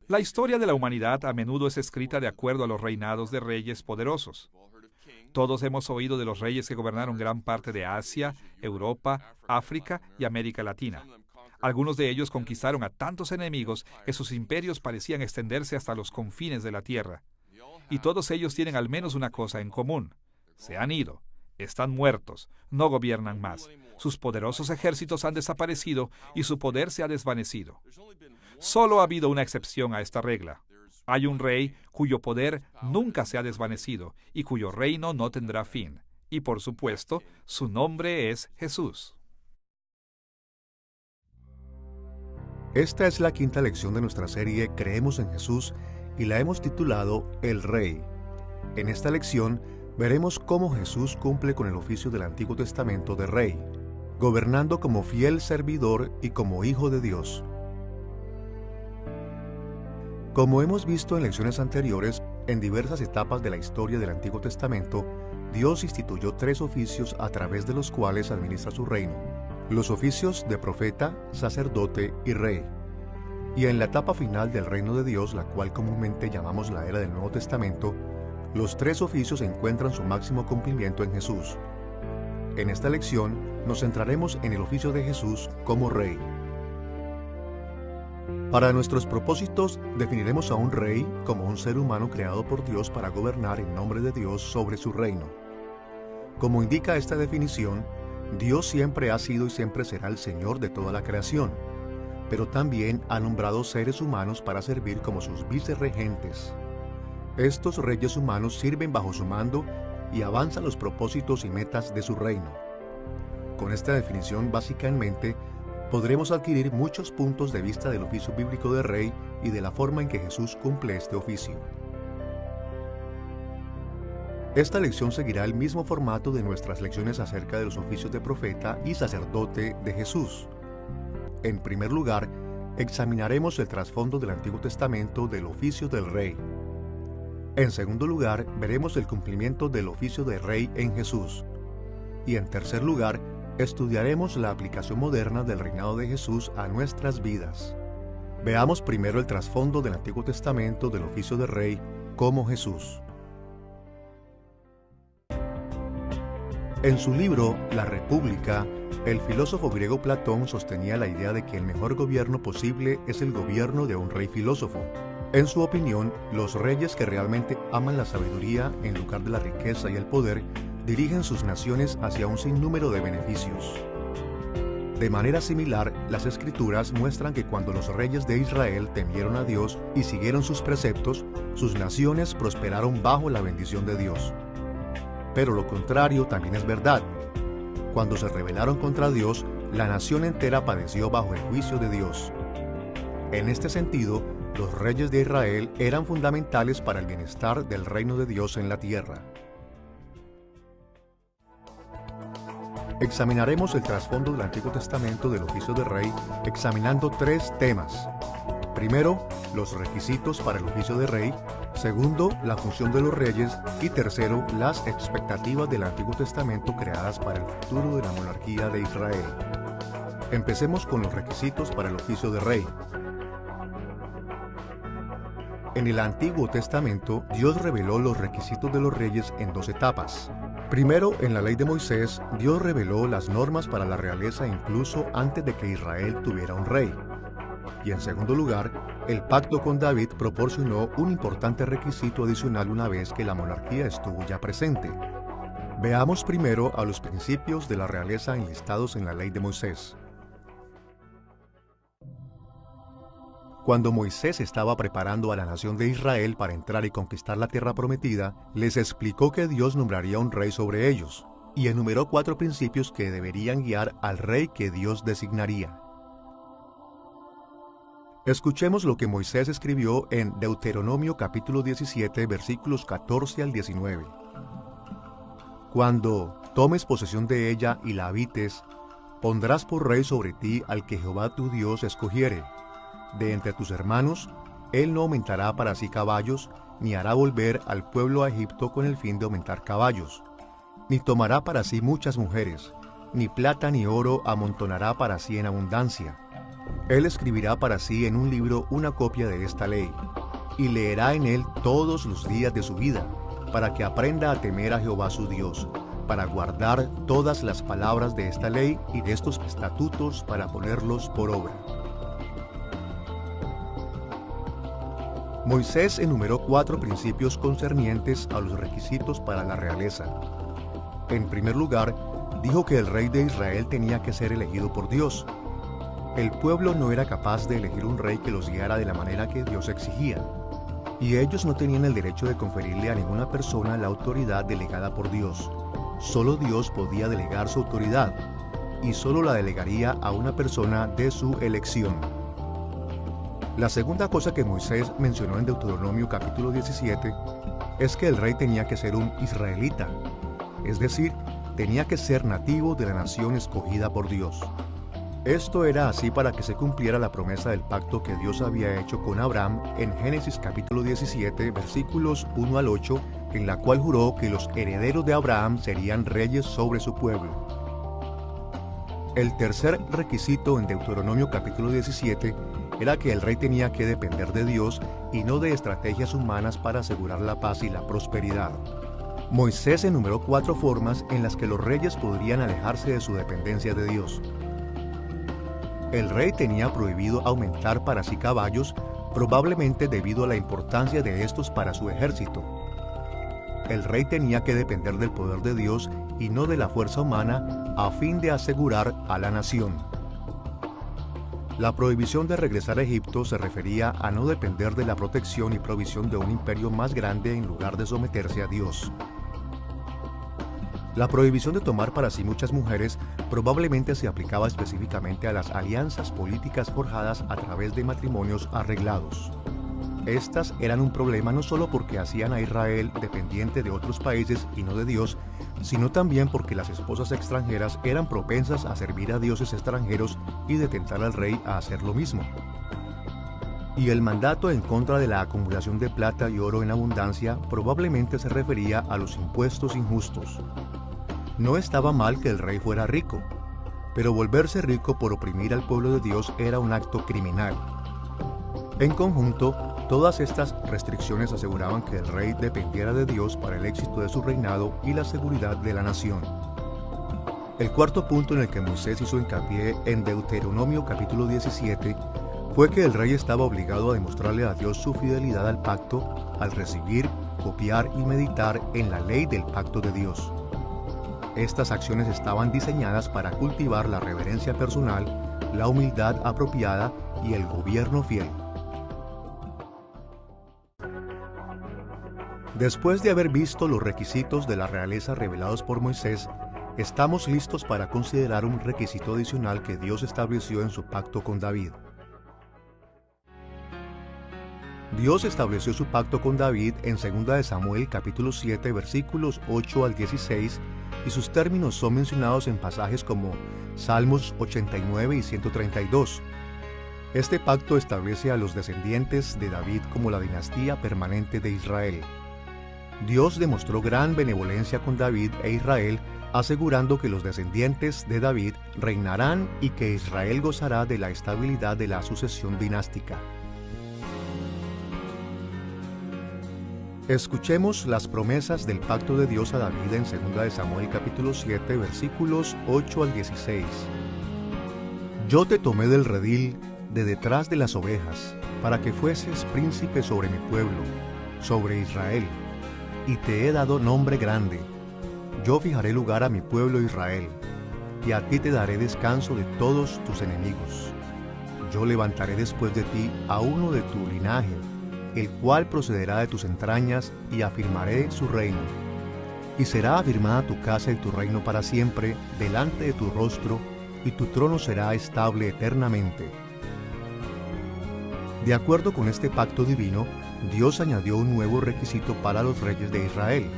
La historia de la humanidad a menudo es escrita de acuerdo a los reinados de reyes poderosos. Todos hemos oído de los reyes que gobernaron gran parte de Asia, Europa, África y América Latina. Algunos de ellos conquistaron a tantos enemigos que sus imperios parecían extenderse hasta los confines de la tierra. Y todos ellos tienen al menos una cosa en común. Se han ido, están muertos, no gobiernan más. Sus poderosos ejércitos han desaparecido y su poder se ha desvanecido. Solo ha habido una excepción a esta regla. Hay un rey cuyo poder nunca se ha desvanecido y cuyo reino no tendrá fin. Y por supuesto, su nombre es Jesús. Esta es la quinta lección de nuestra serie Creemos en Jesús y la hemos titulado El Rey. En esta lección veremos cómo Jesús cumple con el oficio del Antiguo Testamento de Rey, gobernando como fiel servidor y como Hijo de Dios. Como hemos visto en lecciones anteriores, en diversas etapas de la historia del Antiguo Testamento, Dios instituyó 3 oficios a través de los cuales administra su reino: los oficios de profeta, sacerdote y rey. Y en la etapa final del reino de Dios, la cual comúnmente llamamos la era del Nuevo Testamento, los 3 oficios encuentran su máximo cumplimiento en Jesús. En esta lección nos centraremos en el oficio de Jesús como rey. Para nuestros propósitos, definiremos a un rey como un ser humano creado por Dios para gobernar en nombre de Dios sobre su reino. Como indica esta definición, Dios siempre ha sido y siempre será el Señor de toda la creación, pero también ha nombrado seres humanos para servir como sus vicerregentes. Estos reyes humanos sirven bajo su mando y avanzan los propósitos y metas de su reino. Con esta definición básica en mente, podremos adquirir muchos puntos de vista del oficio bíblico de rey y de la forma en que Jesús cumple este oficio. Esta lección seguirá el mismo formato de nuestras lecciones acerca de los oficios de profeta y sacerdote de Jesús. En primer lugar, examinaremos el trasfondo del Antiguo Testamento del oficio del rey. En segundo lugar, veremos el cumplimiento del oficio de rey en Jesús. Y en tercer lugar, estudiaremos la aplicación moderna del reinado de Jesús a nuestras vidas. Veamos primero el trasfondo del Antiguo Testamento del oficio de rey como Jesús. En su libro La República, el filósofo griego Platón sostenía la idea de que el mejor gobierno posible es el gobierno de un rey filósofo. En su opinión, los reyes que realmente aman la sabiduría en lugar de la riqueza y el poder dirigen sus naciones hacia un sinnúmero de beneficios. De manera similar, las Escrituras muestran que cuando los reyes de Israel temieron a Dios y siguieron sus preceptos, sus naciones prosperaron bajo la bendición de Dios. Pero lo contrario también es verdad. Cuando se rebelaron contra Dios, la nación entera padeció bajo el juicio de Dios. En este sentido, los reyes de Israel eran fundamentales para el bienestar del reino de Dios en la tierra. Examinaremos el trasfondo del Antiguo Testamento del oficio de rey examinando 3 temas. Primero, los requisitos para el oficio de rey. Segundo, la función de los reyes. Y tercero, las expectativas del Antiguo Testamento creadas para el futuro de la monarquía de Israel. Empecemos con los requisitos para el oficio de rey. En el Antiguo Testamento, Dios reveló los requisitos de los reyes en 2 etapas. Primero, en la ley de Moisés, Dios reveló las normas para la realeza incluso antes de que Israel tuviera un rey. Y en segundo lugar, el pacto con David proporcionó un importante requisito adicional una vez que la monarquía estuvo ya presente. Veamos primero a los principios de la realeza enlistados en la ley de Moisés. Cuando Moisés estaba preparando a la nación de Israel para entrar y conquistar la tierra prometida, les explicó que Dios nombraría un rey sobre ellos, y enumeró 4 principios que deberían guiar al rey que Dios designaría. Escuchemos lo que Moisés escribió en Deuteronomio capítulo 17, versículos 14 al 19. Cuando tomes posesión de ella y la habites, pondrás por rey sobre ti al que Jehová tu Dios escogiere. De entre tus hermanos, él no aumentará para sí caballos, ni hará volver al pueblo a Egipto con el fin de aumentar caballos, ni tomará para sí muchas mujeres, ni plata ni oro amontonará para sí en abundancia. Él escribirá para sí en un libro una copia de esta ley, y leerá en él todos los días de su vida, para que aprenda a temer a Jehová su Dios, para guardar todas las palabras de esta ley y de estos estatutos para ponerlos por obra. Moisés enumeró 4 principios concernientes a los requisitos para la realeza. En primer lugar, dijo que el rey de Israel tenía que ser elegido por Dios. El pueblo no era capaz de elegir un rey que los guiara de la manera que Dios exigía, y ellos no tenían el derecho de conferirle a ninguna persona la autoridad delegada por Dios. Solo Dios podía delegar su autoridad, y solo la delegaría a una persona de su elección. La segunda cosa que Moisés mencionó en Deuteronomio capítulo 17 es que el rey tenía que ser un israelita, es decir, tenía que ser nativo de la nación escogida por Dios. Esto era así para que se cumpliera la promesa del pacto que Dios había hecho con Abraham en Génesis capítulo 17, versículos 1 al 8, en la cual juró que los herederos de Abraham serían reyes sobre su pueblo. El tercer requisito en Deuteronomio capítulo 17 era que el rey tenía que depender de Dios y no de estrategias humanas para asegurar la paz y la prosperidad. Moisés enumeró 4 formas en las que los reyes podrían alejarse de su dependencia de Dios. El rey tenía prohibido aumentar para sí caballos, probablemente debido a la importancia de estos para su ejército. El rey tenía que depender del poder de Dios y no de la fuerza humana a fin de asegurar a la nación. La prohibición de regresar a Egipto se refería a no depender de la protección y provisión de un imperio más grande en lugar de someterse a Dios. La prohibición de tomar para sí muchas mujeres probablemente se aplicaba específicamente a las alianzas políticas forjadas a través de matrimonios arreglados. Estas eran un problema no solo porque hacían a Israel dependiente de otros países y no de Dios, sino también porque las esposas extranjeras eran propensas a servir a dioses extranjeros y de tentar al rey a hacer lo mismo. Y el mandato en contra de la acumulación de plata y oro en abundancia probablemente se refería a los impuestos injustos. No estaba mal que el rey fuera rico, pero volverse rico por oprimir al pueblo de Dios era un acto criminal. En conjunto, todas estas restricciones aseguraban que el rey dependiera de Dios para el éxito de su reinado y la seguridad de la nación. El cuarto punto en el que Moisés hizo hincapié en Deuteronomio capítulo 17 fue que el rey estaba obligado a demostrarle a Dios su fidelidad al pacto al recibir, copiar y meditar en la ley del pacto de Dios. Estas acciones estaban diseñadas para cultivar la reverencia personal, la humildad apropiada y el gobierno fiel. Después de haber visto los requisitos de la realeza revelados por Moisés, estamos listos para considerar un requisito adicional que Dios estableció en su pacto con David. Dios estableció su pacto con David en 2 de Samuel capítulo 7 versículos 8 al 16 y sus términos son mencionados en pasajes como Salmos 89 y 132. Este pacto establece a los descendientes de David como la dinastía permanente de Israel. Dios demostró gran benevolencia con David e Israel, asegurando que los descendientes de David reinarán y que Israel gozará de la estabilidad de la sucesión dinástica. Escuchemos las promesas del pacto de Dios a David en 2 de Samuel capítulo 7 versículos 8 al 16. Yo te tomé del redil de detrás de las ovejas, para que fueses príncipe sobre mi pueblo, sobre Israel, y te he dado nombre grande. Yo fijaré lugar a mi pueblo Israel, y a ti te daré descanso de todos tus enemigos. Yo levantaré después de ti a uno de tu linaje, el cual procederá de tus entrañas, y afirmaré su reino. Y será afirmada tu casa y tu reino para siempre delante de tu rostro, y tu trono será estable eternamente. De acuerdo con este pacto divino, Dios añadió un nuevo requisito para los reyes de Israel.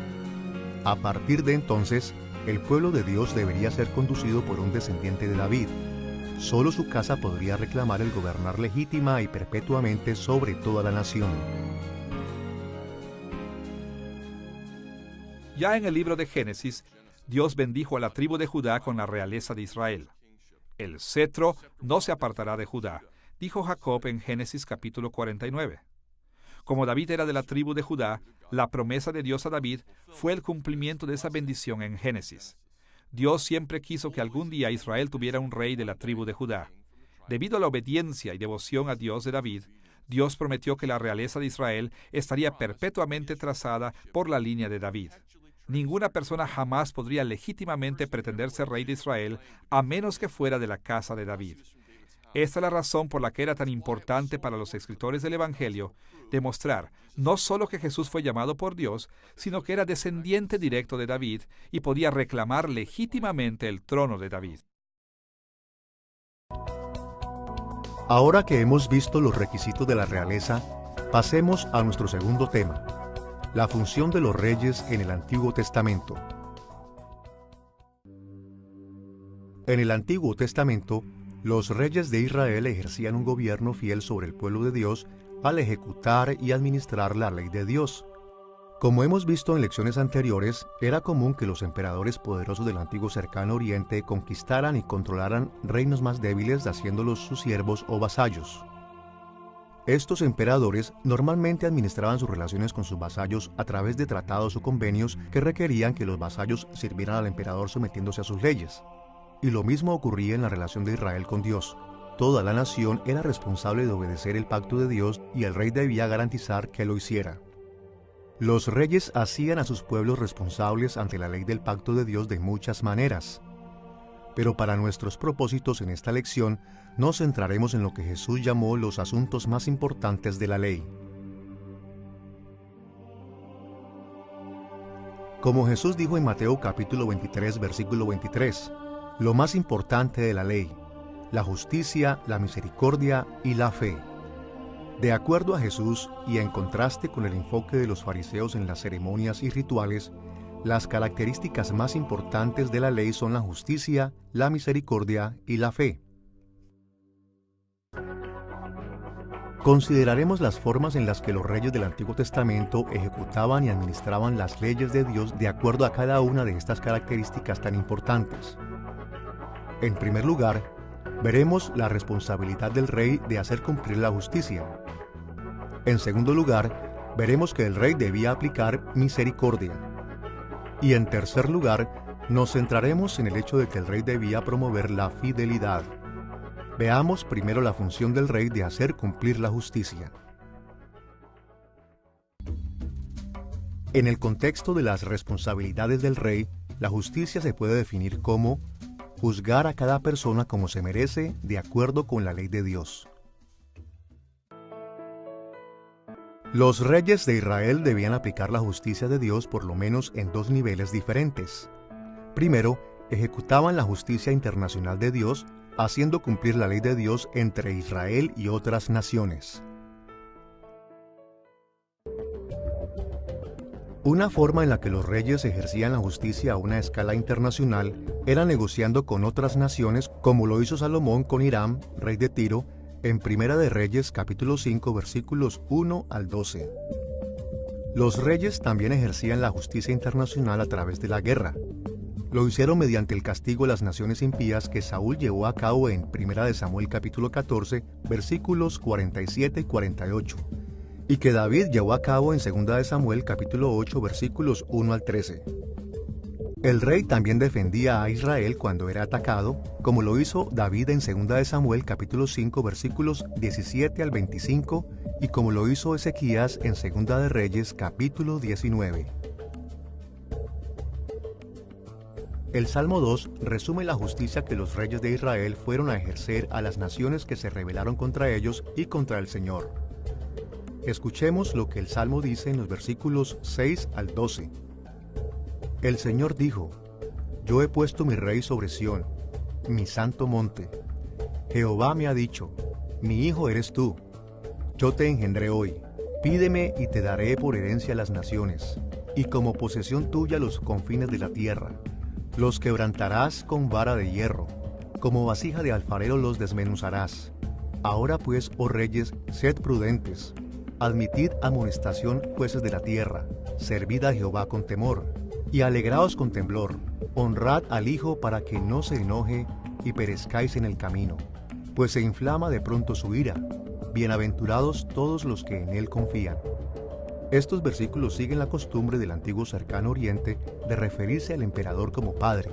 A partir de entonces, el pueblo de Dios debería ser conducido por un descendiente de David. Solo su casa podría reclamar el gobernar legítima y perpetuamente sobre toda la nación. Ya en el libro de Génesis, Dios bendijo a la tribu de Judá con la realeza de Israel. El cetro no se apartará de Judá, dijo Jacob en Génesis capítulo 49. Como David era de la tribu de Judá, la promesa de Dios a David fue el cumplimiento de esa bendición en Génesis. Dios siempre quiso que algún día Israel tuviera un rey de la tribu de Judá. Debido a la obediencia y devoción a Dios de David, Dios prometió que la realeza de Israel estaría perpetuamente trazada por la línea de David. Ninguna persona jamás podría legítimamente pretender ser rey de Israel a menos que fuera de la casa de David. Esta es la razón por la que era tan importante para los escritores del Evangelio demostrar no solo que Jesús fue llamado por Dios, sino que era descendiente directo de David y podía reclamar legítimamente el trono de David. Ahora que hemos visto los requisitos de la realeza, pasemos a nuestro segundo tema, la función de los reyes en el Antiguo Testamento. En el Antiguo Testamento, los reyes de Israel ejercían un gobierno fiel sobre el pueblo de Dios al ejecutar y administrar la ley de Dios. Como hemos visto en lecciones anteriores, era común que los emperadores poderosos del antiguo cercano oriente conquistaran y controlaran reinos más débiles haciéndolos sus siervos o vasallos. Estos emperadores normalmente administraban sus relaciones con sus vasallos a través de tratados o convenios que requerían que los vasallos sirvieran al emperador sometiéndose a sus leyes. Y lo mismo ocurría en la relación de Israel con Dios. Toda la nación era responsable de obedecer el pacto de Dios y el rey debía garantizar que lo hiciera. Los reyes hacían a sus pueblos responsables ante la ley del pacto de Dios de muchas maneras. Pero para nuestros propósitos en esta lección, nos centraremos en lo que Jesús llamó los asuntos más importantes de la ley. Como Jesús dijo en Mateo capítulo 23, versículo 23, lo más importante de la ley, la justicia, la misericordia y la fe. De acuerdo a Jesús y en contraste con el enfoque de los fariseos en las ceremonias y rituales, las características más importantes de la ley son la justicia, la misericordia y la fe. Consideraremos las formas en las que los reyes del Antiguo Testamento ejecutaban y administraban las leyes de Dios de acuerdo a cada una de estas características tan importantes. En primer lugar, veremos la responsabilidad del rey de hacer cumplir la justicia. En segundo lugar, veremos que el rey debía aplicar misericordia. Y en tercer lugar, nos centraremos en el hecho de que el rey debía promover la fidelidad. Veamos primero la función del rey de hacer cumplir la justicia. En el contexto de las responsabilidades del rey, la justicia se puede definir como juzgar a cada persona como se merece de acuerdo con la ley de Dios. Los reyes de Israel debían aplicar la justicia de Dios por lo menos en dos niveles diferentes. Primero, ejecutaban la justicia internacional de Dios, haciendo cumplir la ley de Dios entre Israel y otras naciones. Una forma en la que los reyes ejercían la justicia a una escala internacional era negociando con otras naciones, como lo hizo Salomón con Hiram, rey de Tiro, en Primera de Reyes capítulo 5 versículos 1 al 12. Los reyes también ejercían la justicia internacional a través de la guerra. Lo hicieron mediante el castigo a las naciones impías que Saúl llevó a cabo en Primera de Samuel capítulo 14 versículos 47 y 48. Y que David llevó a cabo en 2 de Samuel capítulo 8 versículos 1 al 13. El rey también defendía a Israel cuando era atacado, como lo hizo David en 2 de Samuel capítulo 5 versículos 17 al 25 y como lo hizo Ezequías en 2 de Reyes capítulo 19. El Salmo 2 resume la justicia que los reyes de Israel fueron a ejercer a las naciones que se rebelaron contra ellos y contra el Señor. Escuchemos lo que el Salmo dice en los versículos 6 al 12. El Señor dijo: Yo he puesto mi rey sobre Sión, mi santo monte. Jehová me ha dicho: Mi hijo eres tú. Yo te engendré hoy. Pídeme y te daré por herencia las naciones, y como posesión tuya los confines de la tierra. Los quebrantarás con vara de hierro, como vasija de alfarero los desmenuzarás. Ahora pues, oh reyes, sed prudentes. Admitid amonestación, jueces de la tierra, servid a Jehová con temor, y alegraos con temblor, honrad al Hijo para que no se enoje y perezcáis en el camino. pues se inflama de pronto su ira. Bienaventurados todos los que en él confían. Estos versículos siguen la costumbre del antiguo cercano oriente de referirse al emperador como padre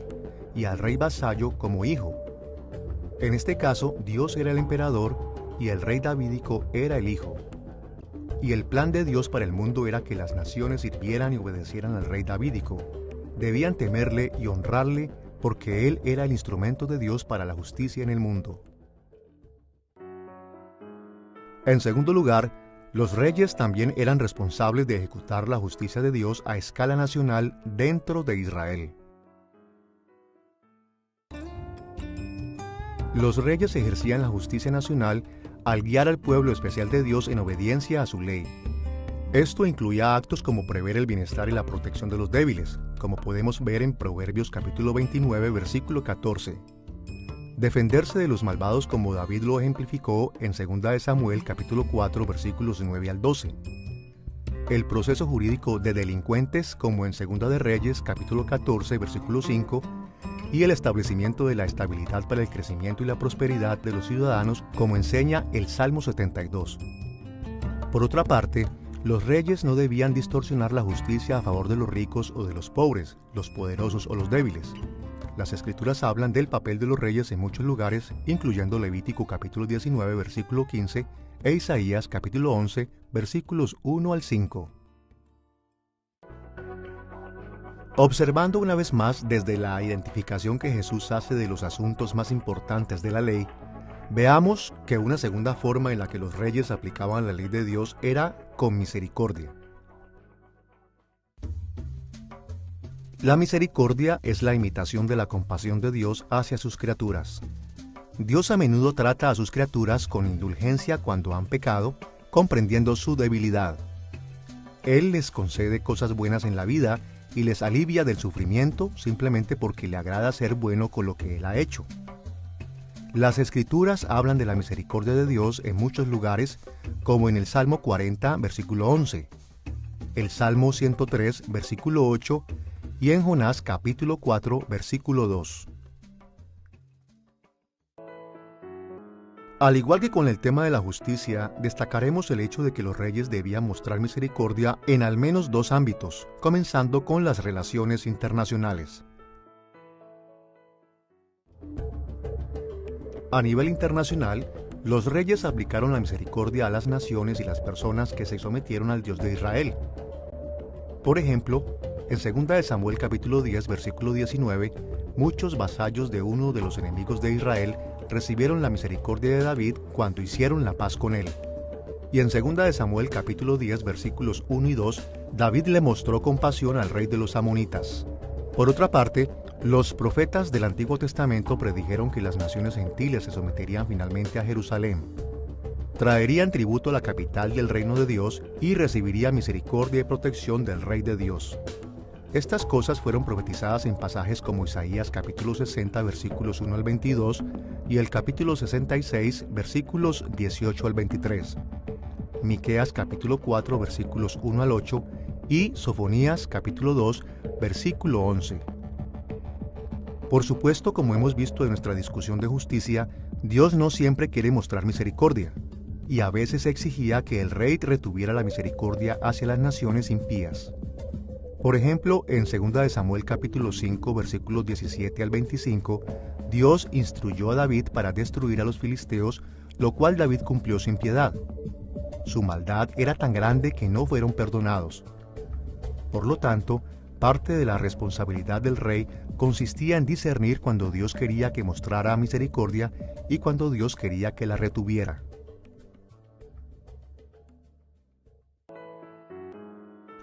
y al rey vasallo como hijo. En este caso, Dios era el emperador y el rey davídico era el hijo. Y el plan de Dios para el mundo era que las naciones sirvieran y obedecieran al rey davídico. Debían temerle y honrarle porque él era el instrumento de Dios para la justicia en el mundo. En segundo lugar, los reyes también eran responsables de ejecutar la justicia de Dios a escala nacional dentro de Israel. Los reyes ejercían la justicia nacional al guiar al pueblo especial de Dios en obediencia a su ley. Esto incluía actos como prever el bienestar y la protección de los débiles, como podemos ver en Proverbios capítulo 29, versículo 14. Defenderse de los malvados como David lo ejemplificó en 2 Samuel capítulo 4, versículos 9 al 12. El proceso jurídico de delincuentes como en 2 de Reyes capítulo 14, versículo 5, y el establecimiento de la estabilidad para el crecimiento y la prosperidad de los ciudadanos, como enseña el Salmo 72. Por otra parte, los reyes no debían distorsionar la justicia a favor de los ricos o de los pobres, los poderosos o los débiles. Las Escrituras hablan del papel de los reyes en muchos lugares, incluyendo Levítico capítulo 19, versículo 15, e Isaías capítulo 11, versículos 1 al 5. Observando una vez más desde la identificación que Jesús hace de los asuntos más importantes de la ley, veamos que una segunda forma en la que los reyes aplicaban la ley de Dios era con misericordia. La misericordia es la imitación de la compasión de Dios hacia sus criaturas. Dios a menudo trata a sus criaturas con indulgencia cuando han pecado, comprendiendo su debilidad. Él les concede cosas buenas en la vida y les alivia del sufrimiento simplemente porque le agrada ser bueno con lo que Él ha hecho. Las Escrituras hablan de la misericordia de Dios en muchos lugares, como en el Salmo 40, versículo 11, el Salmo 103, versículo 8, y en Jonás capítulo 4, versículo 2. Al igual que con el tema de la justicia, destacaremos el hecho de que los reyes debían mostrar misericordia en al menos dos ámbitos, comenzando con las relaciones internacionales. A nivel internacional, los reyes aplicaron la misericordia a las naciones y las personas que se sometieron al Dios de Israel. Por ejemplo, en 2 Samuel capítulo 10, versículo 19, muchos vasallos de uno de los enemigos de Israel recibieron la misericordia de David cuando hicieron la paz con él. Y en 2 Samuel capítulo 10, versículos 1 y 2, David le mostró compasión al rey de los amonitas. Por otra parte, los profetas del Antiguo Testamento predijeron que las naciones gentiles se someterían finalmente a Jerusalén. Traerían tributo a la capital del reino de Dios y recibiría misericordia y protección del Rey de Dios. Estas cosas fueron profetizadas en pasajes como Isaías capítulo 60, versículos 1 al 22, y el capítulo 66, versículos 18 al 23, Miqueas capítulo 4, versículos 1 al 8, y Sofonías capítulo 2, versículo 11. Por supuesto, como hemos visto en nuestra discusión de justicia, Dios no siempre quiere mostrar misericordia, y a veces exigía que el rey retuviera la misericordia hacia las naciones impías. Por ejemplo, en 2 Samuel capítulo 5, versículos 17 al 25, Dios instruyó a David para destruir a los filisteos, lo cual David cumplió sin piedad. Su maldad era tan grande que no fueron perdonados. Por lo tanto, parte de la responsabilidad del rey consistía en discernir cuando Dios quería que mostrara misericordia y cuando Dios quería que la retuviera.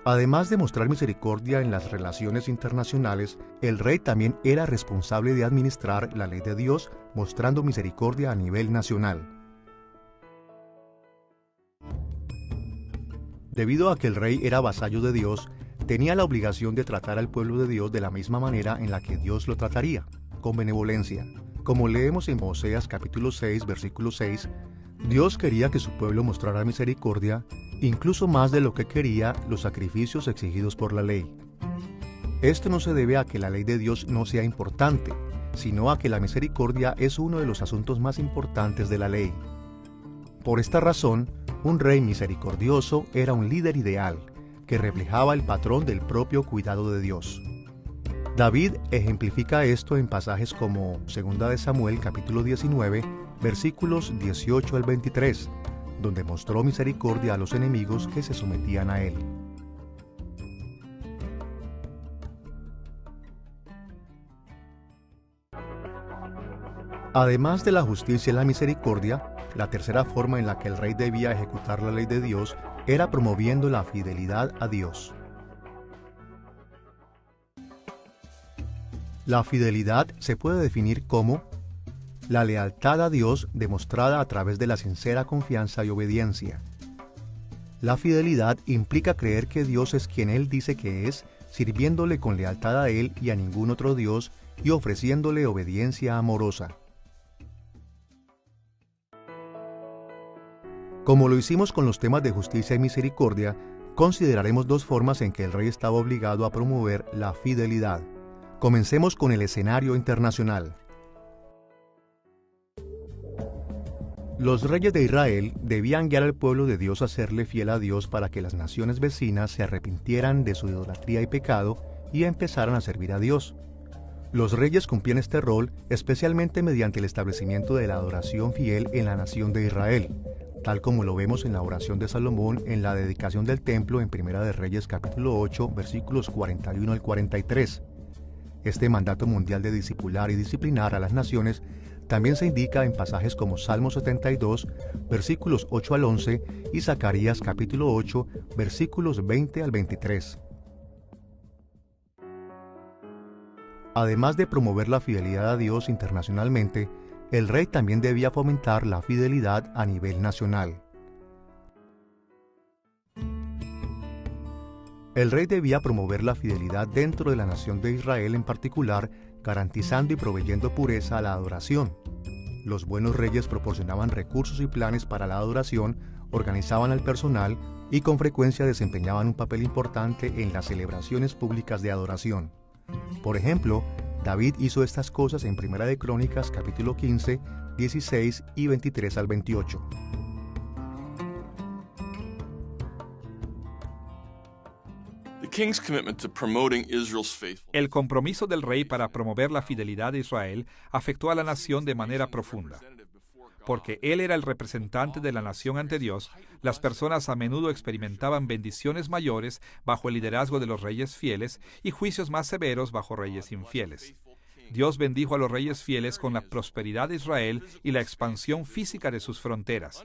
Además de mostrar misericordia en las relaciones internacionales, el rey también era responsable de administrar la ley de Dios, mostrando misericordia a nivel nacional. Debido a que el rey era vasallo de Dios, tenía la obligación de tratar al pueblo de Dios de la misma manera en la que Dios lo trataría, con benevolencia. Como leemos en Oseas capítulo 6, versículo 6, Dios quería que su pueblo mostrara misericordia, incluso más de lo que quería los sacrificios exigidos por la ley. Esto no se debe a que la ley de Dios no sea importante, sino a que la misericordia es uno de los asuntos más importantes de la ley. Por esta razón, un rey misericordioso era un líder ideal, que reflejaba el patrón del propio cuidado de Dios. David ejemplifica esto en pasajes como 2 de Samuel capítulo 19, versículos 18 al 23, donde mostró misericordia a los enemigos que se sometían a él. Además de la justicia y la misericordia, la tercera forma en la que el rey debía ejecutar la ley de Dios era promoviendo la fidelidad a Dios. La fidelidad se puede definir como la lealtad a Dios demostrada a través de la sincera confianza y obediencia. La fidelidad implica creer que Dios es quien Él dice que es, sirviéndole con lealtad a Él y a ningún otro Dios y ofreciéndole obediencia amorosa. Como lo hicimos con los temas de justicia y misericordia, consideraremos dos formas en que el rey estaba obligado a promover la fidelidad. Comencemos con el escenario internacional. Los reyes de Israel debían guiar al pueblo de Dios a serle fiel a Dios para que las naciones vecinas se arrepintieran de su idolatría y pecado y empezaran a servir a Dios. Los reyes cumplían este rol especialmente mediante el establecimiento de la adoración fiel en la nación de Israel, tal como lo vemos en la oración de Salomón en la dedicación del templo en Primera de Reyes capítulo 8, versículos 41 al 43. Este mandato mundial de discipular y disciplinar a las naciones también se indica en pasajes como Salmo 72, versículos 8 al 11 y Zacarías capítulo 8, versículos 20 al 23. Además de promover la fidelidad a Dios internacionalmente, el rey también debía fomentar la fidelidad a nivel nacional. El rey debía promover la fidelidad dentro de la nación de Israel en particular, garantizando y proveyendo pureza a la adoración. Los buenos reyes proporcionaban recursos y planes para la adoración, organizaban al personal y con frecuencia desempeñaban un papel importante en las celebraciones públicas de adoración. Por ejemplo, David hizo estas cosas en Primera de Crónicas capítulo 15, 16 y 23 al 28. El compromiso del rey para promover la fidelidad de Israel afectó a la nación de manera profunda. Porque él era el representante de la nación ante Dios, las personas a menudo experimentaban bendiciones mayores bajo el liderazgo de los reyes fieles y juicios más severos bajo reyes infieles. Dios bendijo a los reyes fieles con la prosperidad de Israel y la expansión física de sus fronteras.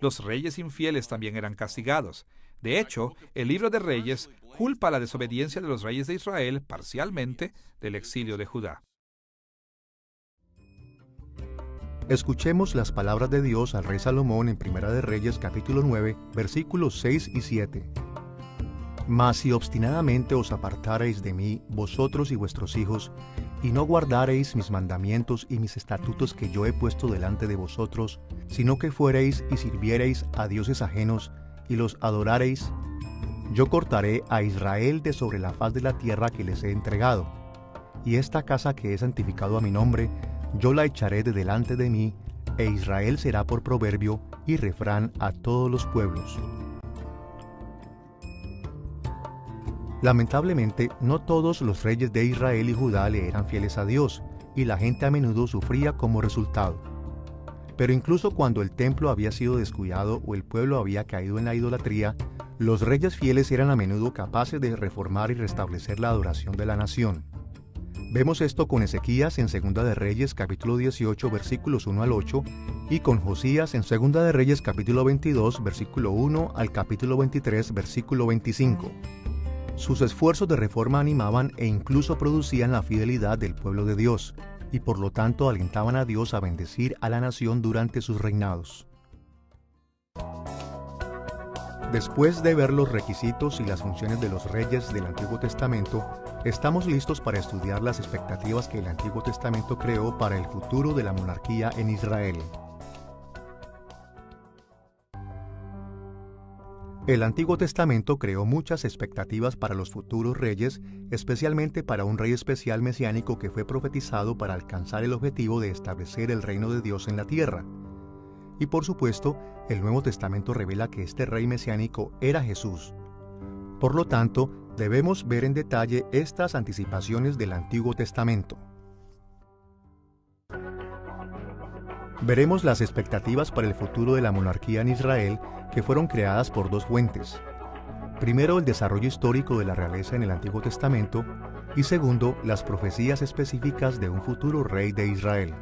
Los reyes infieles también eran castigados. De hecho, el libro de Reyes culpa la desobediencia de los reyes de Israel, parcialmente, del exilio de Judá. Escuchemos las palabras de Dios al rey Salomón en Primera de Reyes capítulo 9, versículos 6 y 7. Mas si obstinadamente os apartareis de mí, vosotros y vuestros hijos, y no guardareis mis mandamientos y mis estatutos que yo he puesto delante de vosotros, sino que fuereis y sirviereis a dioses ajenos, y los adorareis, yo cortaré a Israel de sobre la faz de la tierra que les he entregado, y esta casa que he santificado a mi nombre, yo la echaré de delante de mí, e Israel será por proverbio y refrán a todos los pueblos. Lamentablemente, no todos los reyes de Israel y Judá le eran fieles a Dios, y la gente a menudo sufría como resultado. Pero incluso cuando el templo había sido descuidado o el pueblo había caído en la idolatría, los reyes fieles eran a menudo capaces de reformar y restablecer la adoración de la nación. Vemos esto con Ezequías en 2 de Reyes capítulo 18 versículos 1 al 8 y con Josías en 2 de Reyes capítulo 22 versículo 1 al capítulo 23 versículo 25. Sus esfuerzos de reforma animaban e incluso producían la fidelidad del pueblo de Dios, y por lo tanto alentaban a Dios a bendecir a la nación durante sus reinados. Después de ver los requisitos y las funciones de los reyes del Antiguo Testamento, estamos listos para estudiar las expectativas que el Antiguo Testamento creó para el futuro de la monarquía en Israel. El Antiguo Testamento creó muchas expectativas para los futuros reyes, especialmente para un rey especial mesiánico que fue profetizado para alcanzar el objetivo de establecer el reino de Dios en la tierra. Y por supuesto, el Nuevo Testamento revela que este rey mesiánico era Jesús. Por lo tanto, debemos ver en detalle estas anticipaciones del Antiguo Testamento. Veremos las expectativas para el futuro de la monarquía en Israel, que fueron creadas por dos fuentes. Primero, el desarrollo histórico de la realeza en el Antiguo Testamento, y segundo, las profecías específicas de un futuro rey de Israel.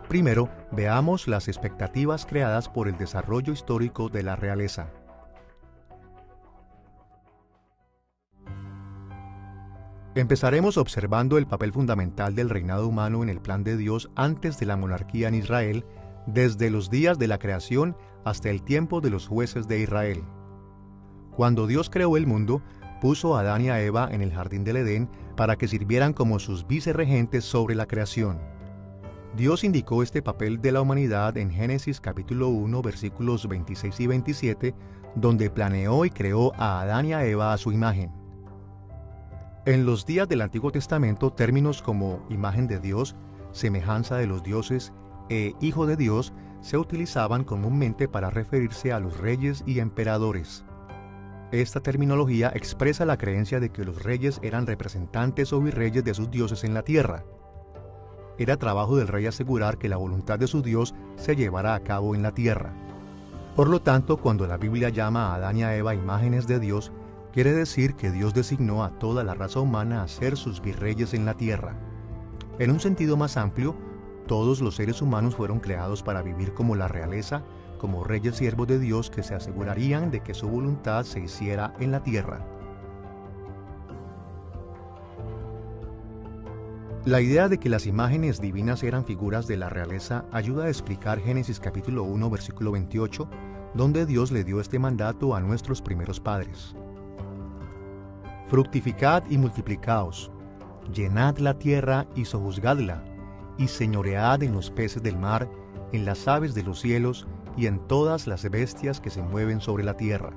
Primero, veamos las expectativas creadas por el desarrollo histórico de la realeza. Empezaremos observando el papel fundamental del reinado humano en el plan de Dios antes de la monarquía en Israel, desde los días de la creación hasta el tiempo de los jueces de Israel. Cuando Dios creó el mundo, puso a Adán y a Eva en el jardín del Edén para que sirvieran como sus vicerregentes sobre la creación. Dios indicó este papel de la humanidad en Génesis capítulo 1, versículos 26 y 27, donde planeó y creó a Adán y a Eva a su imagen. En los días del Antiguo Testamento, términos como imagen de Dios, semejanza de los dioses e hijo de Dios se utilizaban comúnmente para referirse a los reyes y emperadores. Esta terminología expresa la creencia de que los reyes eran representantes o virreyes de sus dioses en la tierra. Era trabajo del rey asegurar que la voluntad de su Dios se llevara a cabo en la tierra. Por lo tanto, cuando la Biblia llama a Adán y a Eva imágenes de Dios, quiere decir que Dios designó a toda la raza humana a ser sus virreyes en la tierra. En un sentido más amplio, todos los seres humanos fueron creados para vivir como la realeza, como reyes siervos de Dios que se asegurarían de que su voluntad se hiciera en la tierra. La idea de que las imágenes divinas eran figuras de la realeza ayuda a explicar Génesis capítulo 1, versículo 28, donde Dios le dio este mandato a nuestros primeros padres. Fructificad y multiplicaos, llenad la tierra y sojuzgadla, y señoread en los peces del mar, en las aves de los cielos y en todas las bestias que se mueven sobre la tierra.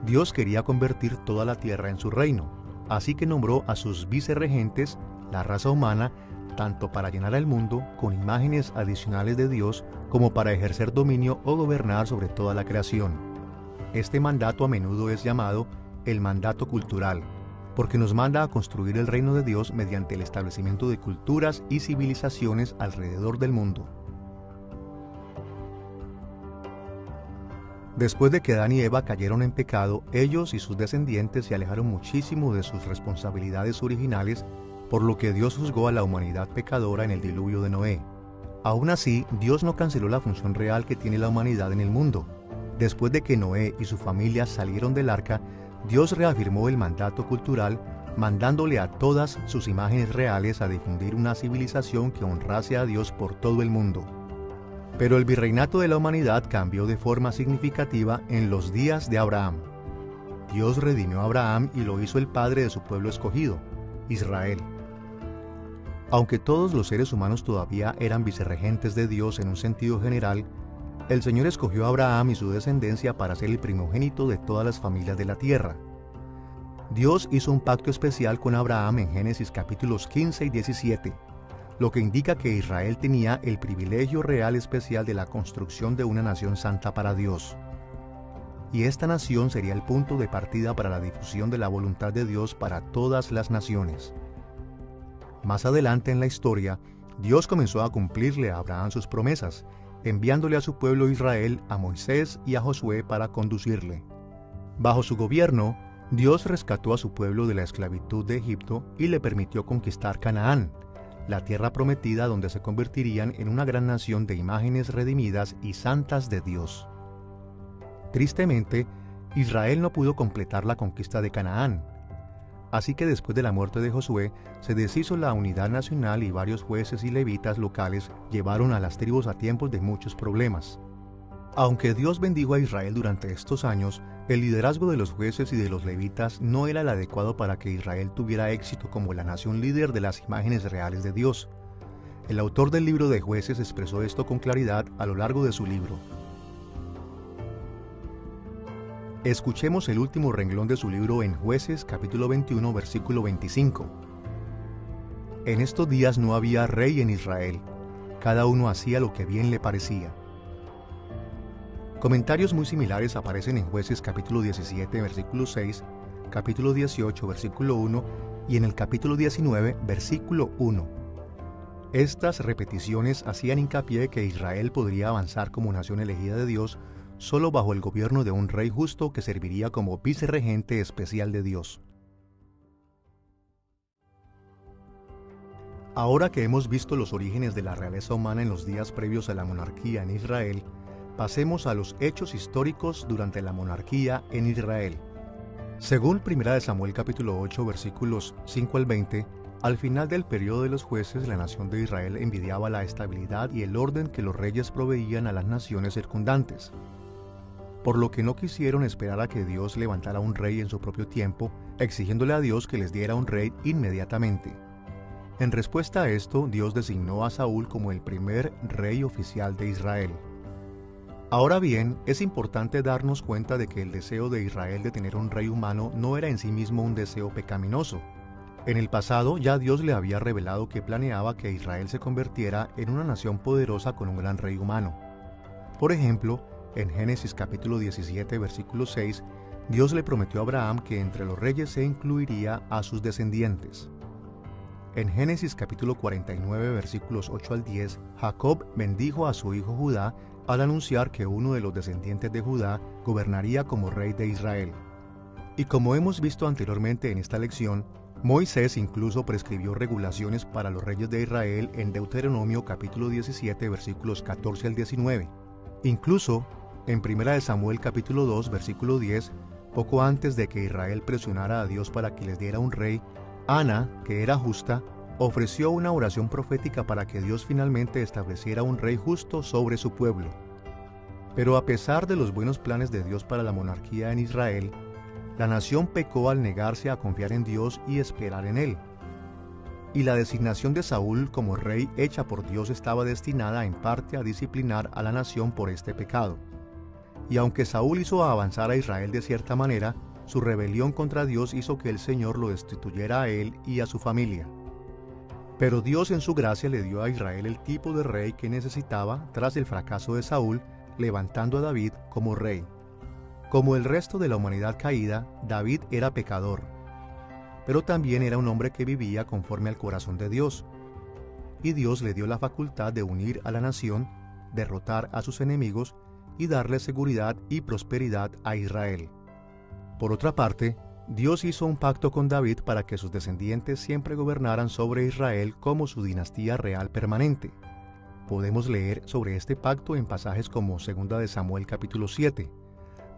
Dios quería convertir toda la tierra en su reino, así que nombró a sus vicerregentes, la raza humana, tanto para llenar el mundo con imágenes adicionales de Dios como para ejercer dominio o gobernar sobre toda la creación. Este mandato a menudo es llamado el mandato cultural, porque nos manda a construir el reino de Dios mediante el establecimiento de culturas y civilizaciones alrededor del mundo. Después de que Adán y Eva cayeron en pecado, ellos y sus descendientes se alejaron muchísimo de sus responsabilidades originales, por lo que Dios juzgó a la humanidad pecadora en el diluvio de Noé. Aún así, Dios no canceló la función real que tiene la humanidad en el mundo. Después de que Noé y su familia salieron del arca, Dios reafirmó el mandato cultural, mandándole a todas sus imágenes reales a difundir una civilización que honrase a Dios por todo el mundo. Pero el virreinato de la humanidad cambió de forma significativa en los días de Abraham. Dios redimió a Abraham y lo hizo el padre de su pueblo escogido, Israel. Aunque todos los seres humanos todavía eran vicerregentes de Dios en un sentido general, el Señor escogió a Abraham y su descendencia para ser el primogénito de todas las familias de la tierra. Dios hizo un pacto especial con Abraham en Génesis capítulos 15 y 17, lo que indica que Israel tenía el privilegio real especial de la construcción de una nación santa para Dios. Y esta nación sería el punto de partida para la difusión de la voluntad de Dios para todas las naciones. Más adelante en la historia, Dios comenzó a cumplirle a Abraham sus promesas, enviándole a su pueblo Israel a Moisés y a Josué para conducirle. Bajo su gobierno, Dios rescató a su pueblo de la esclavitud de Egipto y le permitió conquistar Canaán, la tierra prometida donde se convertirían en una gran nación de imágenes redimidas y santas de Dios. Tristemente, Israel no pudo completar la conquista de Canaán. Así que después de la muerte de Josué, se deshizo la unidad nacional y varios jueces y levitas locales llevaron a las tribus a tiempos de muchos problemas. Aunque Dios bendijo a Israel durante estos años, el liderazgo de los jueces y de los levitas no era el adecuado para que Israel tuviera éxito como la nación líder de las imágenes reales de Dios. El autor del libro de Jueces expresó esto con claridad a lo largo de su libro. Escuchemos el último renglón de su libro en Jueces, capítulo 21, versículo 25. En estos días no había rey en Israel, cada uno hacía lo que bien le parecía. Comentarios muy similares aparecen en Jueces capítulo 17, versículo 6, capítulo 18, versículo 1 y en el capítulo 19, versículo 1. Estas repeticiones hacían hincapié que Israel podría avanzar como nación elegida de Dios solo bajo el gobierno de un rey justo que serviría como vicerregente especial de Dios. Ahora que hemos visto los orígenes de la realeza humana en los días previos a la monarquía en Israel, pasemos a los hechos históricos durante la monarquía en Israel. Según 1 Samuel capítulo 8 versículos 5 al 20, al final del periodo de los jueces, la nación de Israel envidiaba la estabilidad y el orden que los reyes proveían a las naciones circundantes, por lo que no quisieron esperar a que Dios levantara un rey en su propio tiempo, exigiéndole a Dios que les diera un rey inmediatamente. En respuesta a esto, Dios designó a Saúl como el primer rey oficial de Israel. Ahora bien, es importante darnos cuenta de que el deseo de Israel de tener un rey humano no era en sí mismo un deseo pecaminoso. En el pasado ya Dios le había revelado que planeaba que Israel se convirtiera en una nación poderosa con un gran rey humano. Por ejemplo, en Génesis capítulo 17, versículo 6, Dios le prometió a Abraham que entre los reyes se incluiría a sus descendientes. En Génesis capítulo 49, versículos 8 al 10, Jacob bendijo a su hijo Judá al anunciar que uno de los descendientes de Judá gobernaría como rey de Israel. Y como hemos visto anteriormente en esta lección, Moisés incluso prescribió regulaciones para los reyes de Israel en Deuteronomio capítulo 17, versículos 14 al 19. Incluso, en 1 Samuel capítulo 2, versículo 10, poco antes de que Israel presionara a Dios para que les diera un rey, Ana, que era justa, ofreció una oración profética para que Dios finalmente estableciera un rey justo sobre su pueblo. Pero a pesar de los buenos planes de Dios para la monarquía en Israel, la nación pecó al negarse a confiar en Dios y esperar en Él. Y la designación de Saúl como rey hecha por Dios estaba destinada en parte a disciplinar a la nación por este pecado. Y aunque Saúl hizo avanzar a Israel de cierta manera, su rebelión contra Dios hizo que el Señor lo destituyera a él y a su familia. Pero Dios en su gracia le dio a Israel el tipo de rey que necesitaba tras el fracaso de Saúl, levantando a David como rey. Como el resto de la humanidad caída, David era pecador, pero también era un hombre que vivía conforme al corazón de Dios. Y Dios le dio la facultad de unir a la nación, derrotar a sus enemigos y darle seguridad y prosperidad a Israel. Por otra parte, Dios hizo un pacto con David para que sus descendientes siempre gobernaran sobre Israel como su dinastía real permanente. Podemos leer sobre este pacto en pasajes como 2 de Samuel capítulo 7,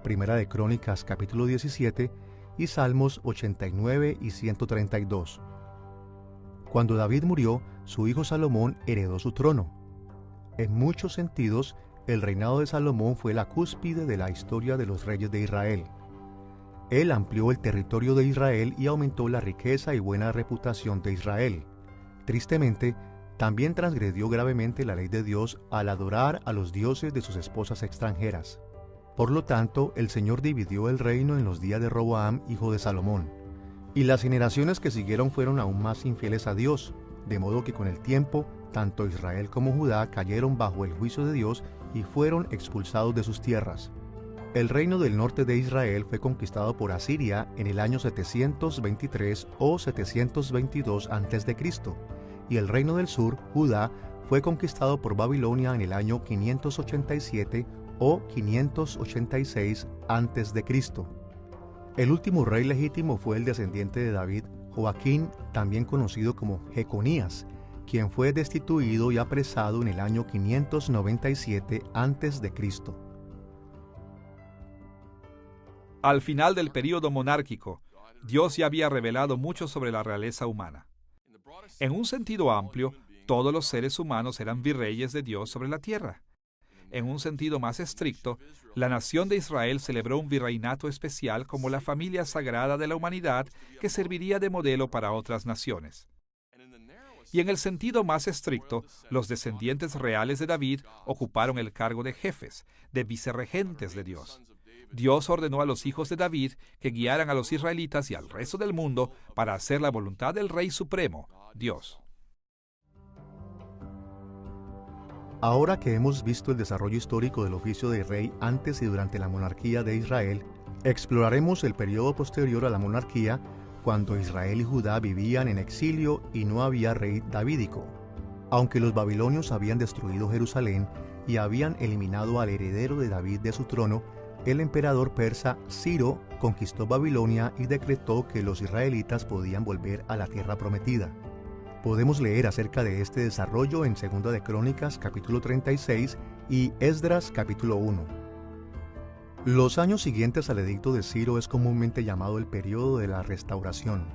1 de Crónicas capítulo 17 y Salmos 89 y 132. Cuando David murió, su hijo Salomón heredó su trono. En muchos sentidos, el reinado de Salomón fue la cúspide de la historia de los reyes de Israel. Él amplió el territorio de Israel y aumentó la riqueza y buena reputación de Israel. Tristemente, también transgredió gravemente la ley de Dios al adorar a los dioses de sus esposas extranjeras. Por lo tanto, el Señor dividió el reino en los días de Roboam, hijo de Salomón. Y las generaciones que siguieron fueron aún más infieles a Dios, de modo que con el tiempo, tanto Israel como Judá cayeron bajo el juicio de Dios y fueron expulsados de sus tierras. El reino del norte de Israel fue conquistado por Asiria en el año 723 o 722 a.C., y el reino del sur, Judá, fue conquistado por Babilonia en el año 587 o 586 a.C. El último rey legítimo fue el descendiente de David, Joaquín, también conocido como Jeconías, quien fue destituido y apresado en el año 597 a.C. Al final del período monárquico, Dios ya había revelado mucho sobre la realeza humana. En un sentido amplio, todos los seres humanos eran virreyes de Dios sobre la tierra. En un sentido más estricto, la nación de Israel celebró un virreinato especial como la familia sagrada de la humanidad que serviría de modelo para otras naciones. Y en el sentido más estricto, los descendientes reales de David ocuparon el cargo de jefes, de vicerregentes de Dios. Dios ordenó a los hijos de David que guiaran a los israelitas y al resto del mundo para hacer la voluntad del Rey Supremo, Dios. Ahora que hemos visto el desarrollo histórico del oficio de rey antes y durante la monarquía de Israel, exploraremos el periodo posterior a la monarquía, cuando Israel y Judá vivían en exilio y no había rey davídico. Aunque los babilonios habían destruido Jerusalén y habían eliminado al heredero de David de su trono, el emperador persa Ciro conquistó Babilonia y decretó que los israelitas podían volver a la tierra prometida. Podemos leer acerca de este desarrollo en 2 de Crónicas capítulo 36 y Esdras capítulo 1. Los años siguientes al edicto de Ciro es comúnmente llamado el periodo de la restauración.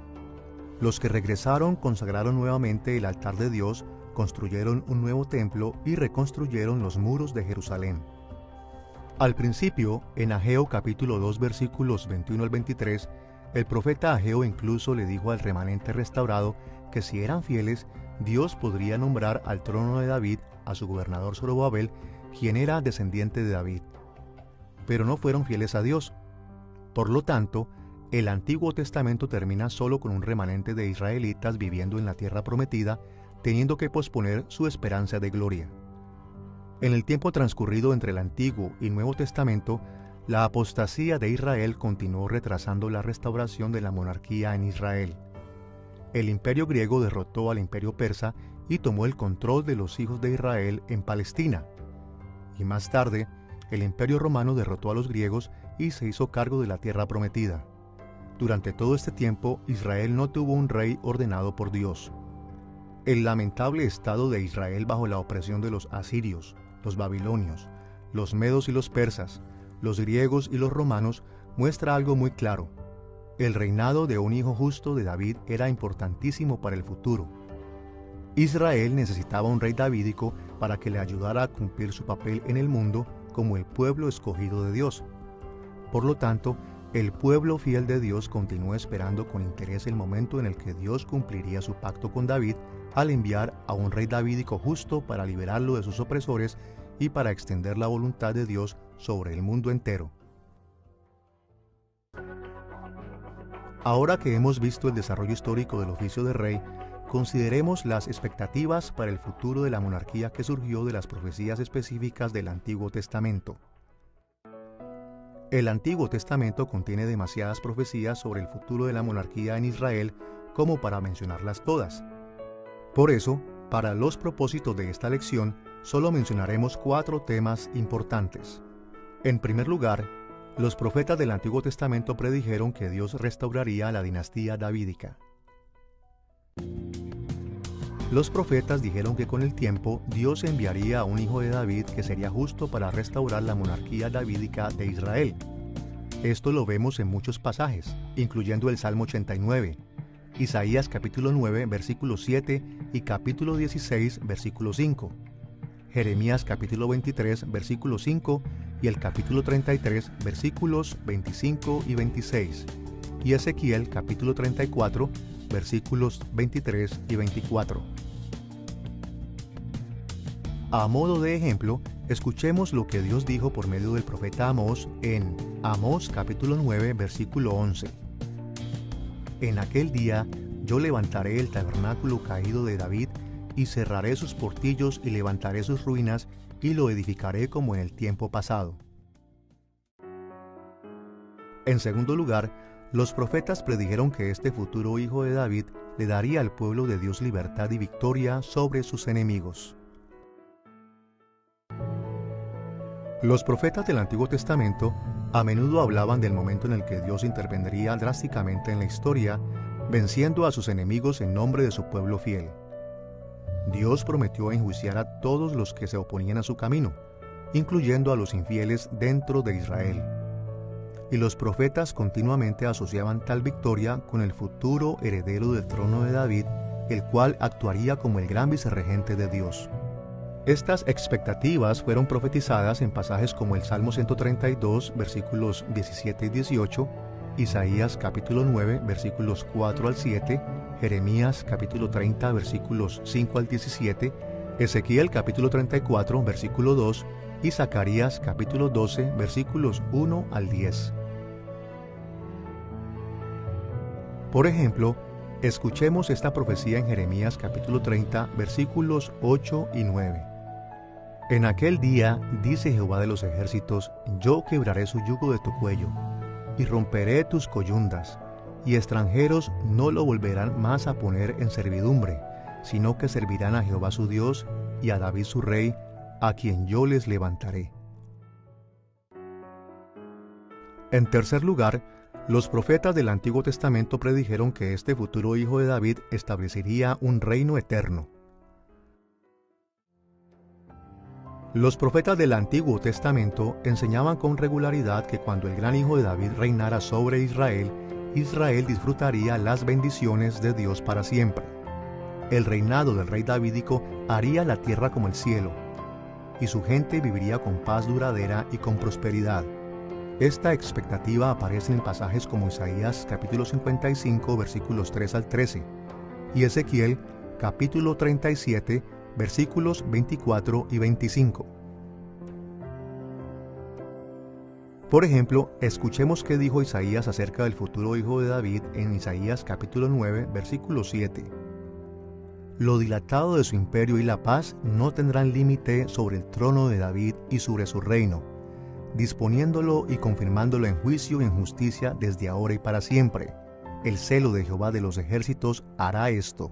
Los que regresaron consagraron nuevamente el altar de Dios, construyeron un nuevo templo y reconstruyeron los muros de Jerusalén. Al principio, en Ageo capítulo 2 versículos 21 al 23, el profeta Ageo incluso le dijo al remanente restaurado que si eran fieles, Dios podría nombrar al trono de David a su gobernador Zorobabel, quien era descendiente de David. Pero no fueron fieles a Dios. Por lo tanto, el Antiguo Testamento termina solo con un remanente de israelitas viviendo en la tierra prometida, teniendo que posponer su esperanza de gloria. En el tiempo transcurrido entre el Antiguo y Nuevo Testamento, la apostasía de Israel continuó retrasando la restauración de la monarquía en Israel. El imperio griego derrotó al imperio persa y tomó el control de los hijos de Israel en Palestina. Y más tarde, el imperio romano derrotó a los griegos y se hizo cargo de la tierra prometida. Durante todo este tiempo, Israel no tuvo un rey ordenado por Dios. El lamentable estado de Israel bajo la opresión de los asirios, los babilonios, los medos y los persas, los griegos y los romanos muestra algo muy claro. El reinado de un hijo justo de David era importantísimo para el futuro. Israel necesitaba un rey davídico para que le ayudara a cumplir su papel en el mundo como el pueblo escogido de Dios. Por lo tanto, el pueblo fiel de Dios continuó esperando con interés el momento en el que Dios cumpliría su pacto con David al enviar a un rey davídico justo para liberarlo de sus opresores y para extender la voluntad de Dios sobre el mundo entero. Ahora que hemos visto el desarrollo histórico del oficio de rey, consideremos las expectativas para el futuro de la monarquía que surgió de las profecías específicas del Antiguo Testamento. El Antiguo Testamento contiene demasiadas profecías sobre el futuro de la monarquía en Israel como para mencionarlas todas. Por eso, para los propósitos de esta lección, solo mencionaremos 4 temas importantes. En primer lugar, los profetas del Antiguo Testamento predijeron que Dios restauraría la dinastía davídica. Los profetas dijeron que con el tiempo Dios enviaría a un hijo de David que sería justo para restaurar la monarquía davídica de Israel. Esto lo vemos en muchos pasajes, incluyendo el Salmo 89, Isaías capítulo 9, versículo 7 y capítulo 16, versículo 5, Jeremías capítulo 23, versículo 5 y el capítulo 33, versículos 25 y 26, y Ezequiel capítulo 34, versículos 23 y 24. A modo de ejemplo, escuchemos lo que Dios dijo por medio del profeta Amós en Amós capítulo 9, versículo 11. En aquel día yo levantaré el tabernáculo caído de David y cerraré sus portillos y levantaré sus ruinas y lo edificaré como en el tiempo pasado. En segundo lugar, los profetas predijeron que este futuro hijo de David le daría al pueblo de Dios libertad y victoria sobre sus enemigos. Los profetas del Antiguo Testamento a menudo hablaban del momento en el que Dios intervendría drásticamente en la historia, venciendo a sus enemigos en nombre de su pueblo fiel. Dios prometió enjuiciar a todos los que se oponían a su camino, incluyendo a los infieles dentro de Israel. Y los profetas continuamente asociaban tal victoria con el futuro heredero del trono de David, el cual actuaría como el gran vicerregente de Dios. Estas expectativas fueron profetizadas en pasajes como el Salmo 132, versículos 17 y 18, Isaías capítulo 9, versículos 4 al 7, Jeremías capítulo 30, versículos 5 al 17, Ezequiel capítulo 34, versículo 2, y Zacarías capítulo 12 versículos 1 al 10. Por ejemplo, escuchemos esta profecía en Jeremías capítulo 30 versículos 8 y 9. En aquel día, dice Jehová de los ejércitos, yo quebraré su yugo de tu cuello, y romperé tus coyundas, y extranjeros no lo volverán más a poner en servidumbre, sino que servirán a Jehová su Dios y a David su rey, a quien yo les levantaré. En tercer lugar, los profetas del Antiguo Testamento predijeron que este futuro hijo de David establecería un reino eterno. Los profetas del Antiguo Testamento enseñaban con regularidad que cuando el gran hijo de David reinara sobre Israel, Israel disfrutaría las bendiciones de Dios para siempre. El reinado del rey davídico haría la tierra como el cielo, y su gente viviría con paz duradera y con prosperidad. Esta expectativa aparece en pasajes como Isaías capítulo 55 versículos 3 al 13 y Ezequiel capítulo 37 versículos 24 y 25. Por ejemplo, escuchemos qué dijo Isaías acerca del futuro hijo de David en Isaías capítulo 9 versículo 7. Lo dilatado de su imperio y la paz no tendrán límite sobre el trono de David y sobre su reino, disponiéndolo y confirmándolo en juicio y en justicia desde ahora y para siempre. El celo de Jehová de los ejércitos hará esto.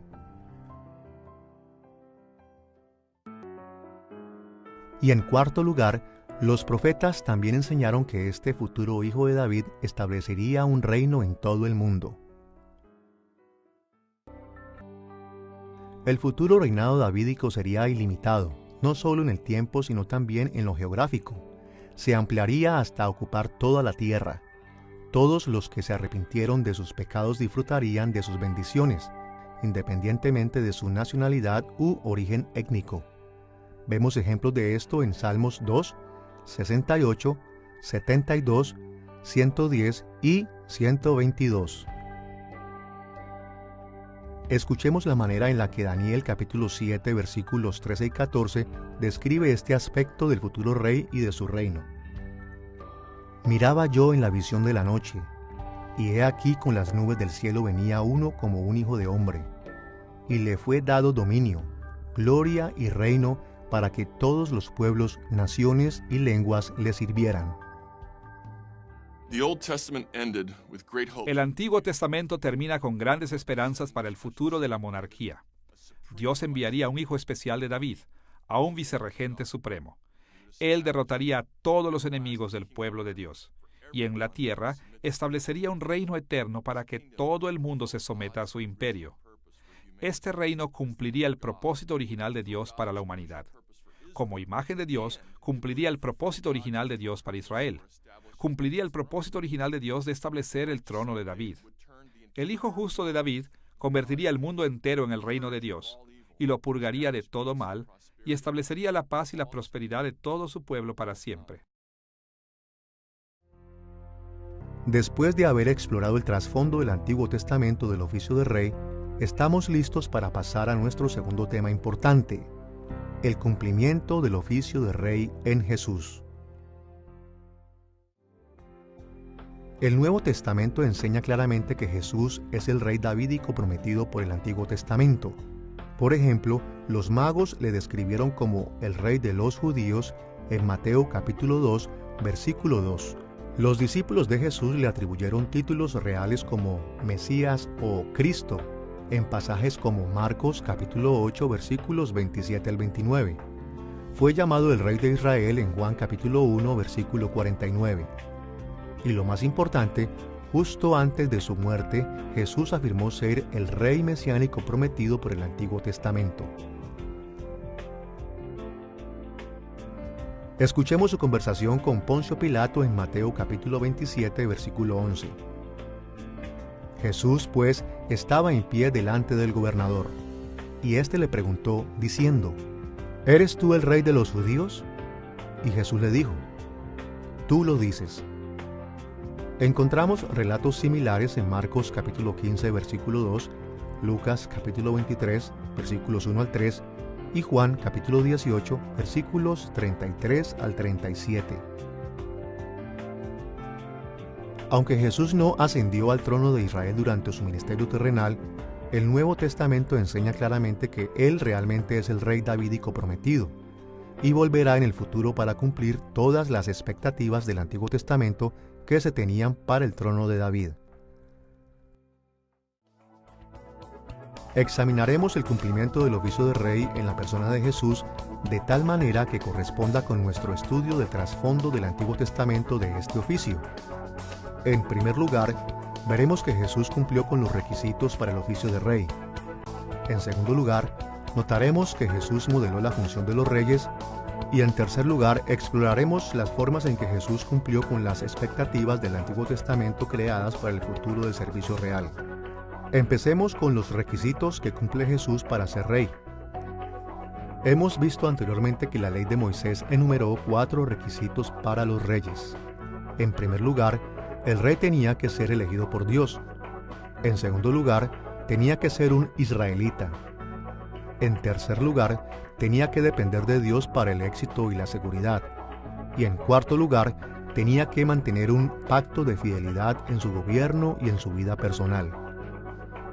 Y en cuarto lugar, los profetas también enseñaron que este futuro hijo de David establecería un reino en todo el mundo. El futuro reinado davídico sería ilimitado, no solo en el tiempo, sino también en lo geográfico. Se ampliaría hasta ocupar toda la tierra. Todos los que se arrepintieron de sus pecados disfrutarían de sus bendiciones, independientemente de su nacionalidad u origen étnico. Vemos ejemplos de esto en Salmos 2, 68, 72, 110 y 122. Escuchemos la manera en la que Daniel capítulo 7 versículos 13 y 14 describe este aspecto del futuro rey y de su reino. Miraba yo en la visión de la noche, y he aquí con las nubes del cielo venía uno como un hijo de hombre, y le fue dado dominio, gloria y reino para que todos los pueblos, naciones y lenguas le sirvieran. El Antiguo Testamento termina con grandes esperanzas para el futuro de la monarquía. Dios enviaría a un hijo especial de David, a un vicerregente supremo. Él derrotaría a todos los enemigos del pueblo de Dios, y en la tierra establecería un reino eterno para que todo el mundo se someta a su imperio. Este reino cumpliría el propósito original de Dios para la humanidad. Como imagen de Dios, cumpliría el propósito original de Dios para Israel. Cumpliría el propósito original de Dios de establecer el trono de David. El Hijo justo de David convertiría el mundo entero en el reino de Dios, y lo purgaría de todo mal, y establecería la paz y la prosperidad de todo su pueblo para siempre. Después de haber explorado el trasfondo del Antiguo Testamento del oficio de rey, estamos listos para pasar a nuestro segundo tema importante, el cumplimiento del oficio de rey en Jesús. El Nuevo Testamento enseña claramente que Jesús es el rey davídico prometido por el Antiguo Testamento. Por ejemplo, los magos le describieron como el rey de los judíos en Mateo capítulo 2, versículo 2. Los discípulos de Jesús le atribuyeron títulos reales como Mesías o Cristo, en pasajes como Marcos capítulo 8, versículos 27 al 29. Fue llamado el rey de Israel en Juan capítulo 1, versículo 49. Y lo más importante, justo antes de su muerte, Jesús afirmó ser el rey mesiánico prometido por el Antiguo Testamento. Escuchemos su conversación con Poncio Pilato en Mateo capítulo 27, versículo 11. Jesús, pues, estaba en pie delante del gobernador, y éste le preguntó, diciendo, ¿eres tú el rey de los judíos? Y Jesús le dijo, tú lo dices. Encontramos relatos similares en Marcos capítulo 15, versículo 2, Lucas capítulo 23, versículos 1 al 3, y Juan capítulo 18, versículos 33 al 37. Aunque Jesús no ascendió al trono de Israel durante su ministerio terrenal, el Nuevo Testamento enseña claramente que Él realmente es el rey davídico prometido, y volverá en el futuro para cumplir todas las expectativas del Antiguo Testamento que se tenían para el trono de David. Examinaremos el cumplimiento del oficio de rey en la persona de Jesús de tal manera que corresponda con nuestro estudio del trasfondo del Antiguo Testamento de este oficio. En primer lugar, veremos que Jesús cumplió con los requisitos para el oficio de rey. En segundo lugar, notaremos que Jesús modeló la función de los reyes. Y en tercer lugar, exploraremos las formas en que Jesús cumplió con las expectativas del Antiguo Testamento creadas para el futuro del servicio real. Empecemos con los requisitos que cumple Jesús para ser rey. Hemos visto anteriormente que la ley de Moisés enumeró 4 requisitos para los reyes. En primer lugar, el rey tenía que ser elegido por Dios. En segundo lugar, tenía que ser un israelita. En tercer lugar, tenía que depender de Dios para el éxito y la seguridad. Y en cuarto lugar, tenía que mantener un pacto de fidelidad en su gobierno y en su vida personal.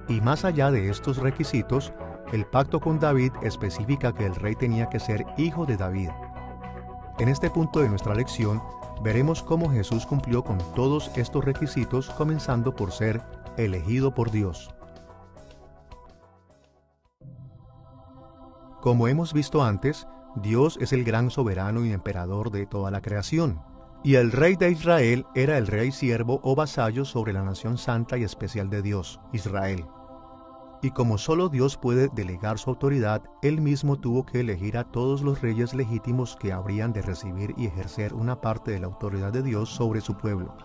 Y más allá de estos requisitos, el pacto con David especifica que el rey tenía que ser hijo de David. En este punto de nuestra lección, veremos cómo Jesús cumplió con todos estos requisitos, comenzando por ser elegido por Dios. Como hemos visto antes, Dios es el gran soberano y emperador de toda la creación, y el rey de Israel era el rey siervo o vasallo sobre la nación santa y especial de Dios, Israel. Y como solo Dios puede delegar su autoridad, Él mismo tuvo que elegir a todos los reyes legítimos que habrían de recibir y ejercer una parte de la autoridad de Dios sobre su pueblo.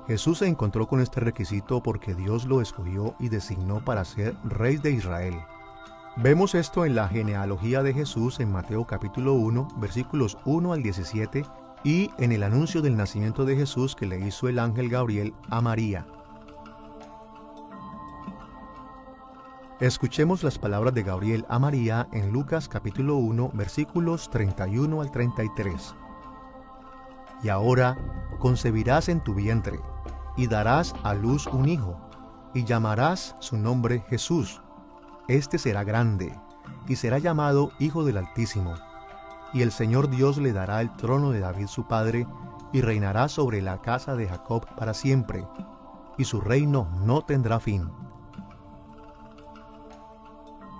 Jesús se encontró con este requisito porque Dios lo escogió y designó para ser rey de Israel. Vemos esto en la genealogía de Jesús en Mateo capítulo 1, versículos 1 al 17, y en el anuncio del nacimiento de Jesús que le hizo el ángel Gabriel a María. Escuchemos las palabras de Gabriel a María en Lucas capítulo 1, versículos 31 al 33. Y ahora concebirás en tu vientre, y darás a luz un hijo, y llamarás su nombre Jesús. Este será grande, y será llamado Hijo del Altísimo. Y el Señor Dios le dará el trono de David su padre, y reinará sobre la casa de Jacob para siempre, y su reino no tendrá fin.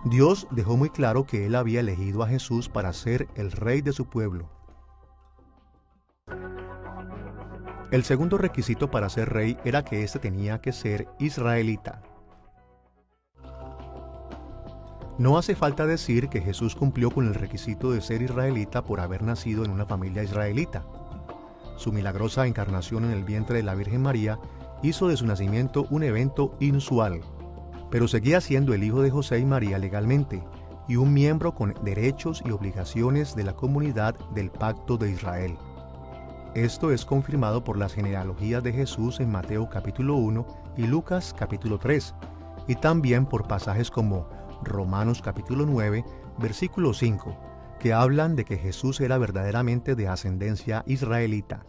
Dios dejó muy claro que Él había elegido a Jesús para ser el rey de su pueblo. El segundo requisito para ser rey era que éste tenía que ser israelita. No hace falta decir que Jesús cumplió con el requisito de ser israelita por haber nacido en una familia israelita. Su milagrosa encarnación en el vientre de la Virgen María hizo de su nacimiento un evento inusual, pero seguía siendo el hijo de José y María legalmente, y un miembro con derechos y obligaciones de la comunidad del Pacto de Israel. Esto es confirmado por las genealogías de Jesús en Mateo capítulo 1 y Lucas capítulo 3, y también por pasajes como Romanos capítulo 9, versículo 5, que hablan de que Jesús era verdaderamente de ascendencia israelita.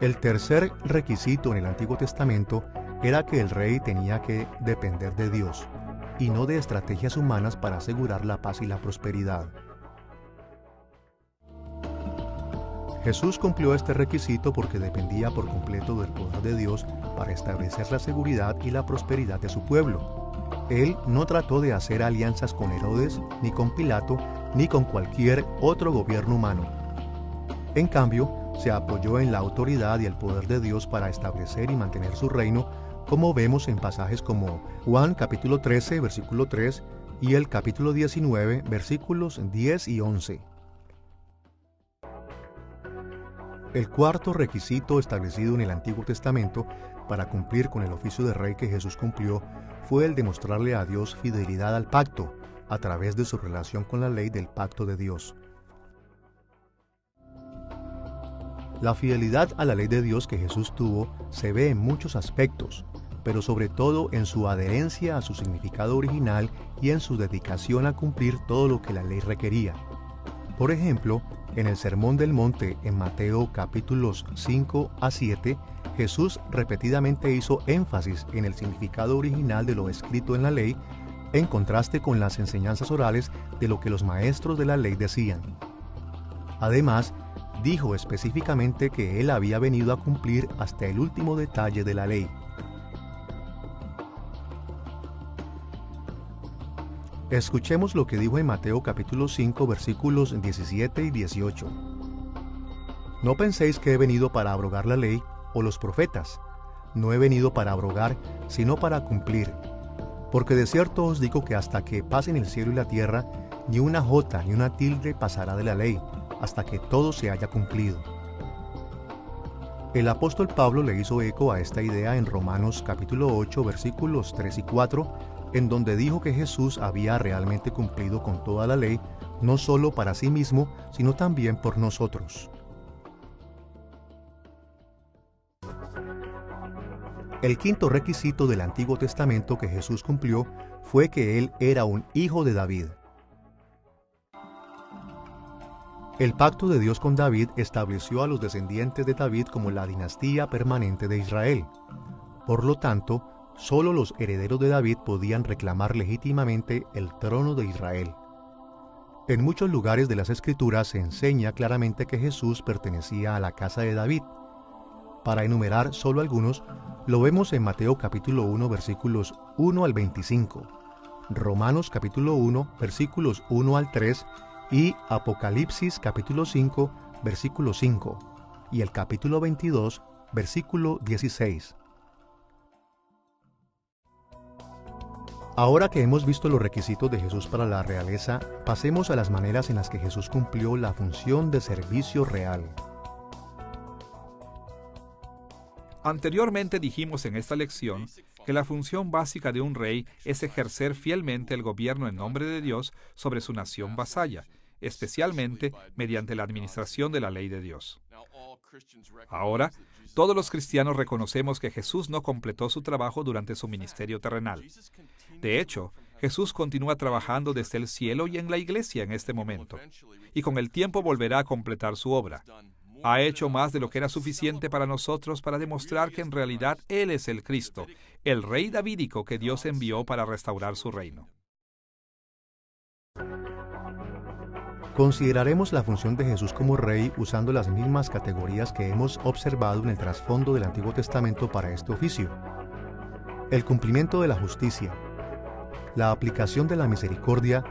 El tercer requisito en el Antiguo Testamento era que el rey tenía que depender de Dios, y no de estrategias humanas para asegurar la paz y la prosperidad. Jesús cumplió este requisito porque dependía por completo del poder de Dios para establecer la seguridad y la prosperidad de su pueblo. Él no trató de hacer alianzas con Herodes, ni con Pilato, ni con cualquier otro gobierno humano. En cambio, se apoyó en la autoridad y el poder de Dios para establecer y mantener su reino, como vemos en pasajes como Juan capítulo 13, versículo 3, y el capítulo 19, versículos 10 y 11. El cuarto requisito establecido en el Antiguo Testamento para cumplir con el oficio de rey que Jesús cumplió fue el de mostrarle a Dios fidelidad al pacto, a través de su relación con la ley del pacto de Dios. La fidelidad a la ley de Dios que Jesús tuvo se ve en muchos aspectos, pero sobre todo en su adherencia a su significado original y en su dedicación a cumplir todo lo que la ley requería. Por ejemplo, en el Sermón del Monte en Mateo capítulos 5 a 7, Jesús repetidamente hizo énfasis en el significado original de lo escrito en la ley, en contraste con las enseñanzas orales de lo que los maestros de la ley decían. Además, dijo específicamente que él había venido a cumplir hasta el último detalle de la ley. Escuchemos lo que dijo en Mateo capítulo 5 versículos 17 y 18. No penséis que he venido para abrogar la ley o los profetas. No he venido para abrogar, sino para cumplir. Porque de cierto os digo que hasta que pasen el cielo y la tierra, ni una jota ni una tilde pasará de la ley, hasta que todo se haya cumplido. El apóstol Pablo le hizo eco a esta idea en Romanos capítulo 8 versículos 3 y 4, en donde dijo que Jesús había realmente cumplido con toda la ley, no solo para sí mismo, sino también por nosotros. El quinto requisito del Antiguo Testamento que Jesús cumplió fue que él era un hijo de David. El pacto de Dios con David estableció a los descendientes de David como la dinastía permanente de Israel. Por lo tanto, solo los herederos de David podían reclamar legítimamente el trono de Israel. En muchos lugares de las Escrituras se enseña claramente que Jesús pertenecía a la casa de David. Para enumerar solo algunos, lo vemos en Mateo capítulo 1 versículos 1 al 25, Romanos capítulo 1 versículos 1 al 3 y Apocalipsis capítulo 5 versículo 5 y el capítulo 22 versículo 16. Ahora que hemos visto los requisitos de Jesús para la realeza, pasemos a las maneras en las que Jesús cumplió la función de servicio real. Anteriormente dijimos en esta lección que la función básica de un rey es ejercer fielmente el gobierno en nombre de Dios sobre su nación vasalla, especialmente mediante la administración de la ley de Dios. Ahora, todos los cristianos reconocemos que Jesús no completó su trabajo durante su ministerio terrenal. De hecho, Jesús continúa trabajando desde el cielo y en la iglesia en este momento, y con el tiempo volverá a completar su obra. Ha hecho más de lo que era suficiente para nosotros para demostrar que en realidad Él es el Cristo, el Rey davídico que Dios envió para restaurar su reino. Consideraremos la función de Jesús como Rey usando las mismas categorías que hemos observado en el trasfondo del Antiguo Testamento para este oficio. El cumplimiento de la justicia, la aplicación de la misericordia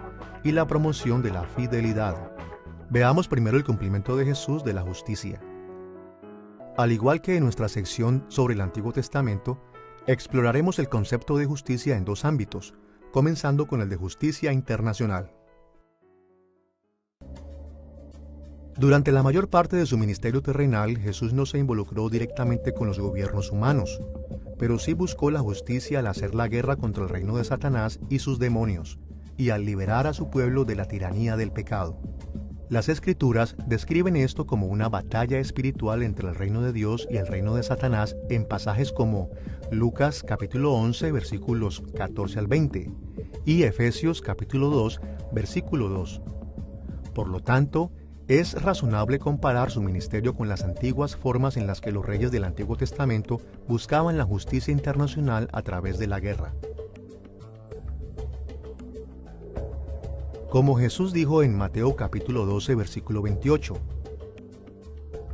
y la promoción de la fidelidad. Veamos primero el cumplimiento de Jesús de la justicia. Al igual que en nuestra sección sobre el Antiguo Testamento, exploraremos el concepto de justicia en dos ámbitos, comenzando con el de justicia internacional. Durante la mayor parte de su ministerio terrenal, Jesús no se involucró directamente con los gobiernos humanos, pero sí buscó la justicia al hacer la guerra contra el reino de Satanás y sus demonios, y al liberar a su pueblo de la tiranía del pecado. Las Escrituras describen esto como una batalla espiritual entre el reino de Dios y el reino de Satanás en pasajes como Lucas capítulo 11 versículos 14 al 20 y Efesios capítulo 2 versículo 2. Por lo tanto, es razonable comparar su ministerio con las antiguas formas en las que los reyes del Antiguo Testamento buscaban la justicia internacional a través de la guerra. Como Jesús dijo en Mateo capítulo 12 versículo 28,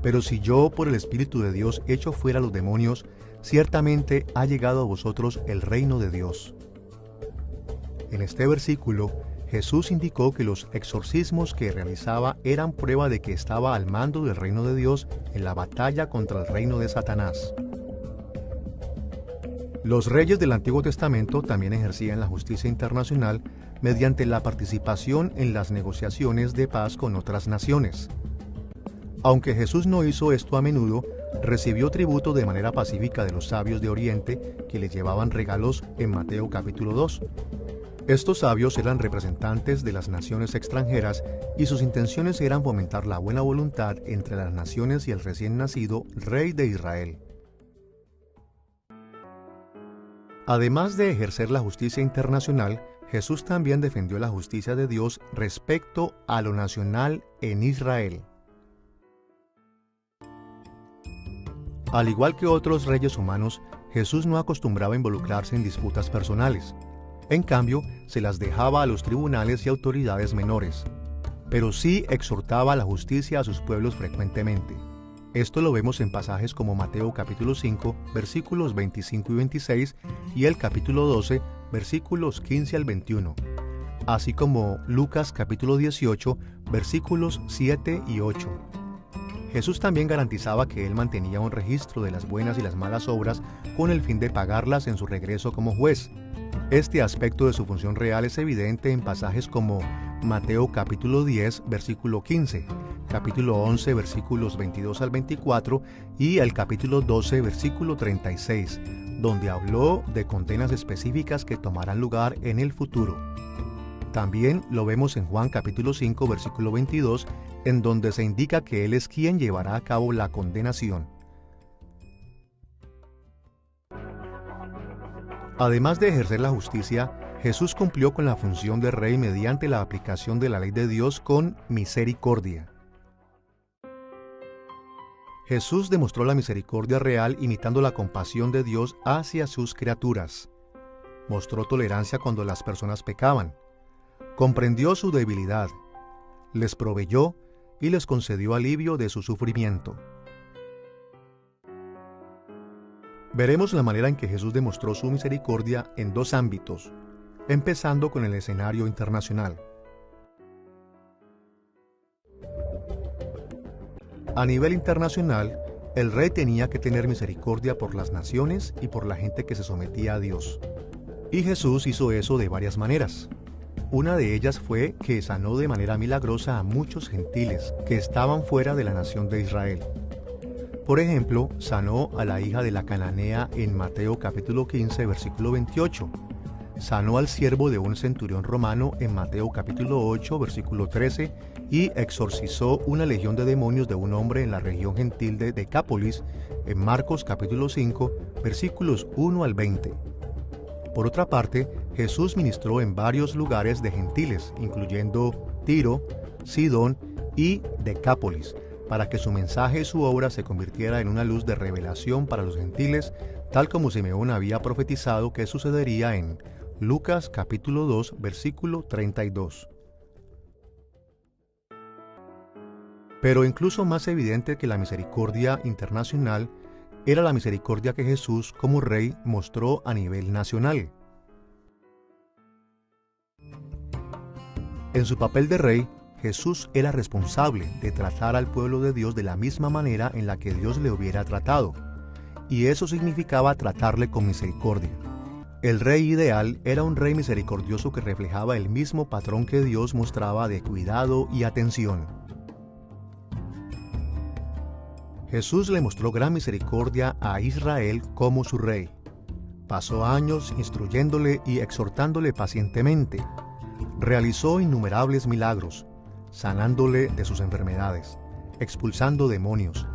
«Pero si yo por el Espíritu de Dios echo fuera los demonios, ciertamente ha llegado a vosotros el reino de Dios». En este versículo, Jesús indicó que los exorcismos que realizaba eran prueba de que estaba al mando del reino de Dios en la batalla contra el reino de Satanás. Los reyes del Antiguo Testamento también ejercían la justicia internacional mediante la participación en las negociaciones de paz con otras naciones. Aunque Jesús no hizo esto a menudo, recibió tributo de manera pacífica de los sabios de Oriente que le llevaban regalos en Mateo capítulo 2. Estos sabios eran representantes de las naciones extranjeras y sus intenciones eran fomentar la buena voluntad entre las naciones y el recién nacido rey de Israel. Además de ejercer la justicia internacional, Jesús también defendió la justicia de Dios respecto a lo nacional en Israel. Al igual que otros reyes humanos, Jesús no acostumbraba a involucrarse en disputas personales. En cambio, se las dejaba a los tribunales y autoridades menores. Pero sí exhortaba a la justicia a sus pueblos frecuentemente. Esto lo vemos en pasajes como Mateo capítulo 5, versículos 25 y 26, y el capítulo 12, versículos 15 al 21, así como Lucas capítulo 18, versículos 7 y 8. Jesús también garantizaba que Él mantenía un registro de las buenas y las malas obras con el fin de pagarlas en su regreso como juez. Este aspecto de su función real es evidente en pasajes como Mateo capítulo 10, versículo 15, capítulo 11, versículos 22 al 24 y el capítulo 12, versículo 36, donde habló de condenas específicas que tomarán lugar en el futuro. También lo vemos en Juan capítulo 5, versículo 22, en donde se indica que Él es quien llevará a cabo la condenación. Además de ejercer la justicia, Jesús cumplió con la función de rey mediante la aplicación de la ley de Dios con misericordia. Jesús demostró la misericordia real imitando la compasión de Dios hacia sus criaturas. Mostró tolerancia cuando las personas pecaban. Comprendió su debilidad. Les proveyó y les concedió alivio de su sufrimiento. Veremos la manera en que Jesús demostró su misericordia en dos ámbitos, empezando con el escenario internacional. A nivel internacional, el rey tenía que tener misericordia por las naciones y por la gente que se sometía a Dios. Y Jesús hizo eso de varias maneras. Una de ellas fue que sanó de manera milagrosa a muchos gentiles que estaban fuera de la nación de Israel. Por ejemplo, sanó a la hija de la cananea en Mateo capítulo 15, versículo 28. Sanó al siervo de un centurión romano en Mateo capítulo 8, versículo 13, y exorcizó una legión de demonios de un hombre en la región gentil de Decápolis en Marcos capítulo 5, versículos 1 al 20. Por otra parte, Jesús ministró en varios lugares de gentiles, incluyendo Tiro, Sidón y Decápolis, para que su mensaje y su obra se convirtiera en una luz de revelación para los gentiles, tal como Simeón había profetizado que sucedería en Lucas capítulo 2, versículo 32. Pero incluso más evidente que la misericordia internacional era la misericordia que Jesús como rey mostró a nivel nacional. En su papel de rey, Jesús era responsable de tratar al pueblo de Dios de la misma manera en la que Dios le hubiera tratado, y eso significaba tratarle con misericordia. El rey ideal era un rey misericordioso que reflejaba el mismo patrón que Dios mostraba de cuidado y atención. Jesús le mostró gran misericordia a Israel como su rey. Pasó años instruyéndole y exhortándole pacientemente. Realizó innumerables milagros, sanándole de sus enfermedades, expulsando demonios,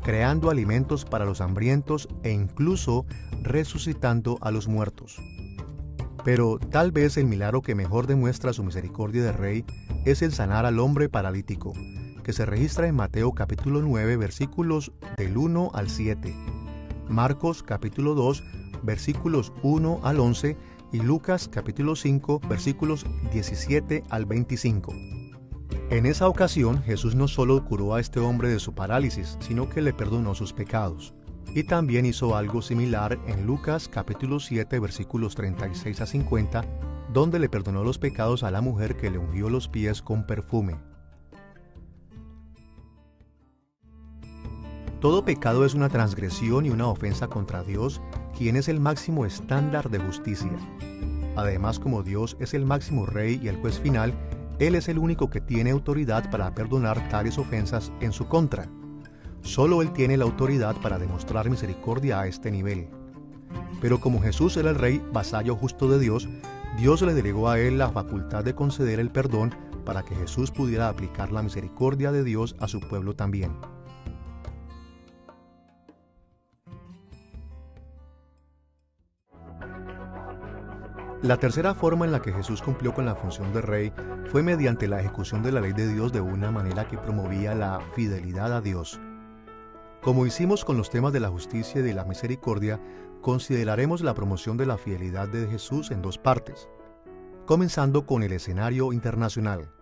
creando alimentos para los hambrientos e incluso resucitando a los muertos. Pero tal vez el milagro que mejor demuestra su misericordia de rey es el sanar al hombre paralítico, que se registra en Mateo capítulo 9 versículos del 1 al 7, Marcos capítulo 2 versículos 1 al 11 y Lucas capítulo 5 versículos 17 al 25. En esa ocasión, Jesús no solo curó a este hombre de su parálisis, sino que le perdonó sus pecados. Y también hizo algo similar en Lucas capítulo 7 versículos 36 a 50, donde le perdonó los pecados a la mujer que le ungió los pies con perfume. Todo pecado es una transgresión y una ofensa contra Dios, quien es el máximo estándar de justicia. Además, como Dios es el máximo rey y el juez final, Él es el único que tiene autoridad para perdonar tales ofensas en su contra. Solo Él tiene la autoridad para demostrar misericordia a este nivel. Pero como Jesús era el rey vasallo justo de Dios, Dios le delegó a Él la facultad de conceder el perdón para que Jesús pudiera aplicar la misericordia de Dios a su pueblo también. La tercera forma en la que Jesús cumplió con la función de rey fue mediante la ejecución de la ley de Dios de una manera que promovía la fidelidad a Dios. Como hicimos con los temas de la justicia y de la misericordia, consideraremos la promoción de la fidelidad de Jesús en dos partes, comenzando con el escenario internacional.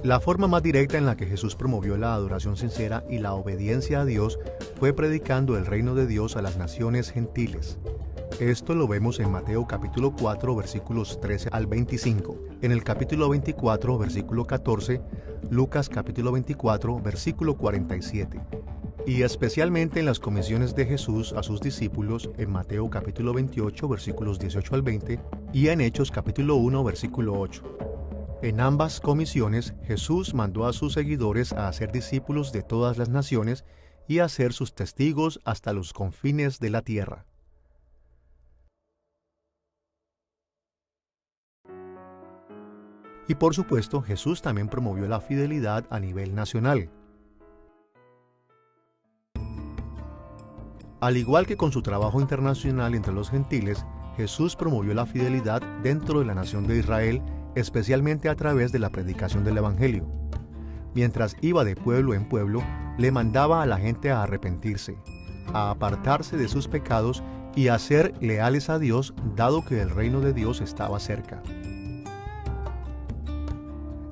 La forma más directa en la que Jesús promovió la adoración sincera y la obediencia a Dios fue predicando el reino de Dios a las naciones gentiles. Esto lo vemos en Mateo capítulo 4 versículos 13 al 25, en el capítulo 24 versículo 14, Lucas capítulo 24 versículo 47, y especialmente en las comisiones de Jesús a sus discípulos en Mateo capítulo 28 versículos 18 al 20 y en Hechos capítulo 1 versículo 8. En ambas comisiones, Jesús mandó a sus seguidores a hacer discípulos de todas las naciones y a ser sus testigos hasta los confines de la tierra. Y por supuesto, Jesús también promovió la fidelidad a nivel nacional. Al igual que con su trabajo internacional entre los gentiles, Jesús promovió la fidelidad dentro de la nación de Israel, especialmente a través de la predicación del Evangelio. Mientras iba de pueblo en pueblo, le mandaba a la gente a arrepentirse, a apartarse de sus pecados y a ser leales a Dios, dado que el reino de Dios estaba cerca.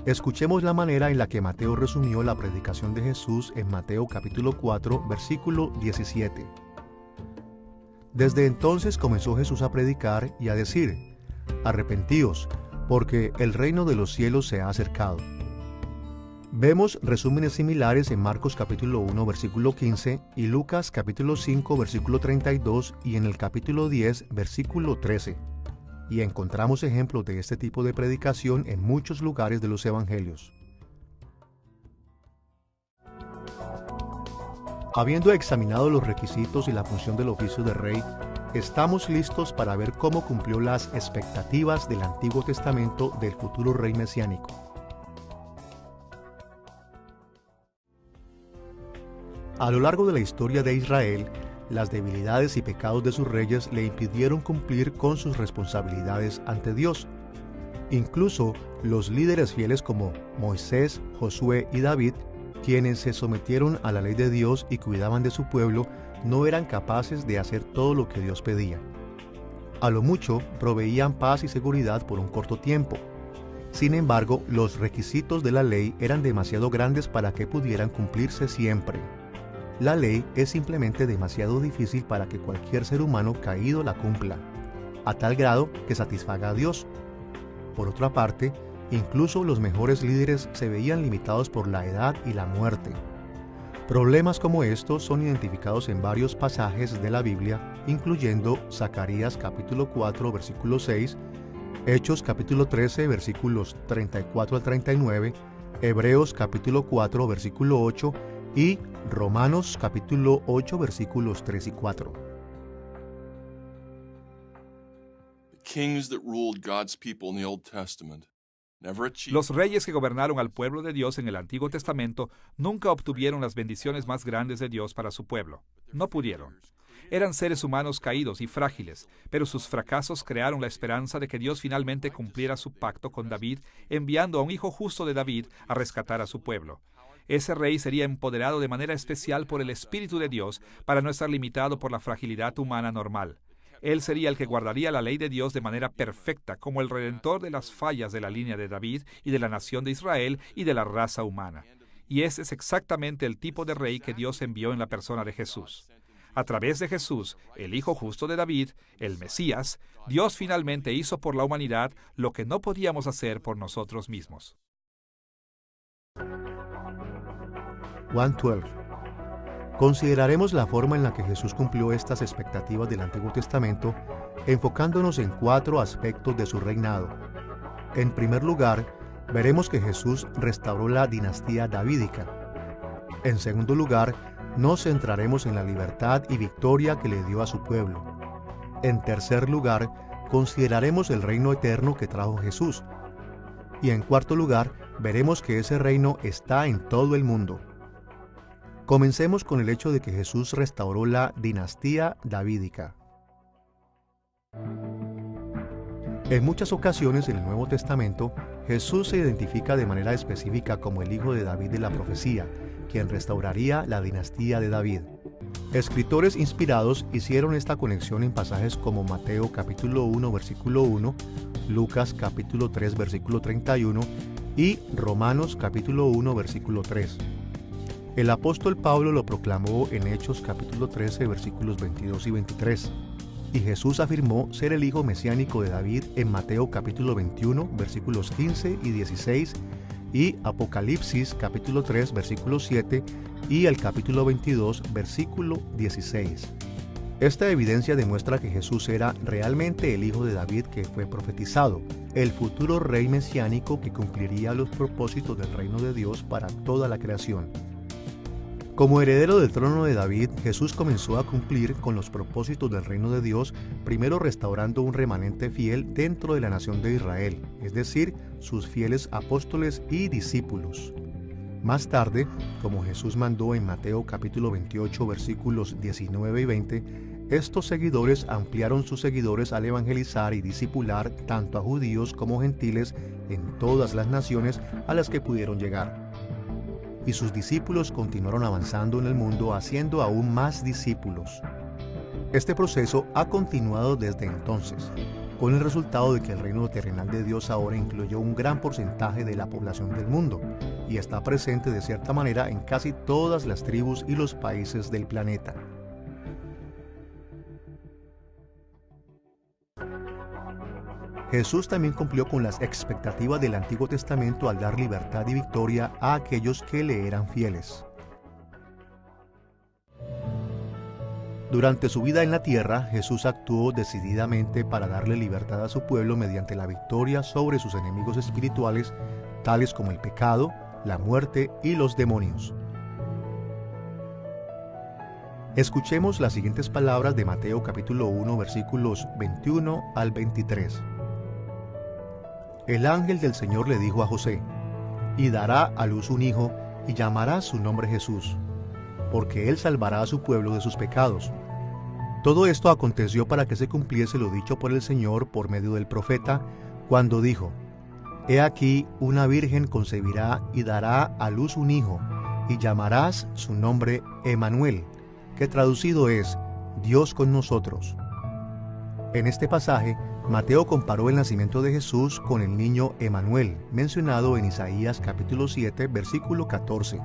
Escuchemos la manera en la que Mateo resumió la predicación de Jesús en Mateo capítulo 4, versículo 17. Desde entonces comenzó Jesús a predicar y a decir: arrepentíos, porque el reino de los cielos se ha acercado. Vemos resúmenes similares en Marcos capítulo 1 versículo 15 y Lucas capítulo 5 versículo 32 y en el capítulo 10 versículo 13. Y encontramos ejemplos de este tipo de predicación en muchos lugares de los evangelios. Habiendo examinado los requisitos y la función del oficio de rey, estamos listos para ver cómo cumplió las expectativas del Antiguo Testamento del futuro rey mesiánico. A lo largo de la historia de Israel, las debilidades y pecados de sus reyes le impidieron cumplir con sus responsabilidades ante Dios. Incluso los líderes fieles como Moisés, Josué y David, quienes se sometieron a la ley de Dios y cuidaban de su pueblo, no eran capaces de hacer todo lo que Dios pedía. A lo mucho, proveían paz y seguridad por un corto tiempo. Sin embargo, los requisitos de la ley eran demasiado grandes para que pudieran cumplirse siempre. La ley es simplemente demasiado difícil para que cualquier ser humano caído la cumpla, a tal grado que satisfaga a Dios. Por otra parte, incluso los mejores líderes se veían limitados por la edad y la muerte. Problemas como estos son identificados en varios pasajes de la Biblia, incluyendo Zacarías capítulo 4 versículo 6, Hechos capítulo 13 versículos 34 al 39, Hebreos capítulo 4 versículo 8 y Romanos capítulo 8 versículos 3 y 4. Los reyes que gobernaron al pueblo de Dios en el Antiguo Testamento nunca obtuvieron las bendiciones más grandes de Dios para su pueblo. No pudieron. Eran seres humanos caídos y frágiles, pero sus fracasos crearon la esperanza de que Dios finalmente cumpliera su pacto con David, enviando a un hijo justo de David a rescatar a su pueblo. Ese rey sería empoderado de manera especial por el Espíritu de Dios para no estar limitado por la fragilidad humana normal. Él sería el que guardaría la ley de Dios de manera perfecta, como el redentor de las fallas de la línea de David y de la nación de Israel y de la raza humana. Y ese es exactamente el tipo de rey que Dios envió en la persona de Jesús. A través de Jesús, el Hijo justo de David, el Mesías, Dios finalmente hizo por la humanidad lo que no podíamos hacer por nosotros mismos. Juan 12. Consideraremos la forma en la que Jesús cumplió estas expectativas del Antiguo Testamento, enfocándonos en 4 aspectos de su reinado. En primer lugar, veremos que Jesús restauró la dinastía davídica. En segundo lugar, nos centraremos en la libertad y victoria que le dio a su pueblo. En tercer lugar, consideraremos el reino eterno que trajo Jesús. Y en cuarto lugar, veremos que ese reino está en todo el mundo. Comencemos con el hecho de que Jesús restauró la dinastía davídica. En muchas ocasiones en el Nuevo Testamento, Jesús se identifica de manera específica como el hijo de David de la profecía, quien restauraría la dinastía de David. Escritores inspirados hicieron esta conexión en pasajes como Mateo capítulo 1 versículo 1, Lucas capítulo 3 versículo 31 y Romanos capítulo 1 versículo 3. El apóstol Pablo lo proclamó en Hechos capítulo 13 versículos 22 y 23. Y Jesús afirmó ser el hijo mesiánico de David en Mateo capítulo 21 versículos 15 y 16 y Apocalipsis capítulo 3 versículo 7 y el capítulo 22 versículo 16. Esta evidencia demuestra que Jesús era realmente el hijo de David que fue profetizado, el futuro rey mesiánico que cumpliría los propósitos del reino de Dios para toda la creación. Como heredero del trono de David, Jesús comenzó a cumplir con los propósitos del reino de Dios, primero restaurando un remanente fiel dentro de la nación de Israel, es decir, sus fieles apóstoles y discípulos. Más tarde, como Jesús mandó en Mateo capítulo 28 versículos 19 y 20, estos seguidores ampliaron sus seguidores al evangelizar y discipular tanto a judíos como gentiles en todas las naciones a las que pudieron llegar. Y sus discípulos continuaron avanzando en el mundo haciendo aún más discípulos. Este proceso ha continuado desde entonces, con el resultado de que el reino terrenal de Dios ahora incluyó un gran porcentaje de la población del mundo y está presente de cierta manera en casi todas las tribus y los países del planeta. Jesús también cumplió con las expectativas del Antiguo Testamento al dar libertad y victoria a aquellos que le eran fieles. Durante su vida en la tierra, Jesús actuó decididamente para darle libertad a su pueblo mediante la victoria sobre sus enemigos espirituales, tales como el pecado, la muerte y los demonios. Escuchemos las siguientes palabras de Mateo capítulo 1 versículos 21 al 23. El ángel del Señor le dijo a José: y dará a luz un hijo, y llamará su nombre Jesús, porque él salvará a su pueblo de sus pecados. Todo esto aconteció para que se cumpliese lo dicho por el Señor por medio del profeta, cuando dijo: He aquí, una virgen concebirá y dará a luz un hijo, y llamarás su nombre Emmanuel, que traducido es Dios con nosotros. En este pasaje, Mateo comparó el nacimiento de Jesús con el niño Emmanuel, mencionado en Isaías capítulo 7, versículo 14.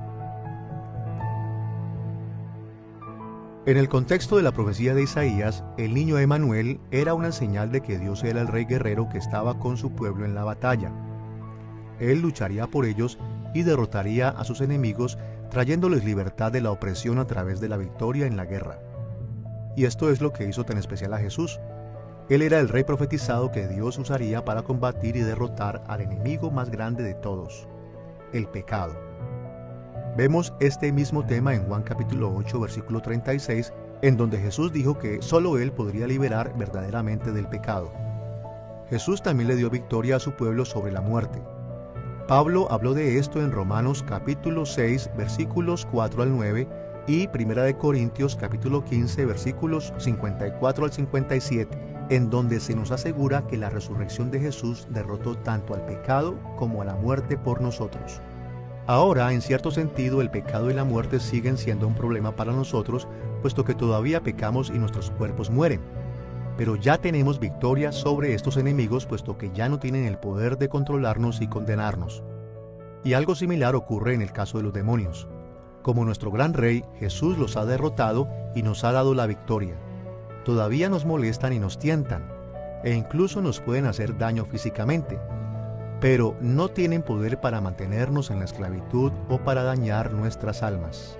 En el contexto de la profecía de Isaías, el niño Emmanuel era una señal de que Dios era el rey guerrero que estaba con su pueblo en la batalla. Él lucharía por ellos y derrotaría a sus enemigos, trayéndoles libertad de la opresión a través de la victoria en la guerra. Y esto es lo que hizo tan especial a Jesús. Él era el rey profetizado que Dios usaría para combatir y derrotar al enemigo más grande de todos, el pecado. Vemos este mismo tema en Juan capítulo 8 versículo 36, en donde Jesús dijo que solo Él podría liberar verdaderamente del pecado. Jesús también le dio victoria a su pueblo sobre la muerte. Pablo habló de esto en Romanos capítulo 6 versículos 4 al 9 y 1 Corintios capítulo 15 versículos 54 al 57, en donde se nos asegura que la resurrección de Jesús derrotó tanto al pecado como a la muerte por nosotros. Ahora, en cierto sentido, el pecado y la muerte siguen siendo un problema para nosotros, puesto que todavía pecamos y nuestros cuerpos mueren. Pero ya tenemos victoria sobre estos enemigos, puesto que ya no tienen el poder de controlarnos y condenarnos. Y algo similar ocurre en el caso de los demonios. Como nuestro gran rey, Jesús los ha derrotado y nos ha dado la victoria. Todavía nos molestan y nos tientan, e incluso nos pueden hacer daño físicamente, pero no tienen poder para mantenernos en la esclavitud o para dañar nuestras almas.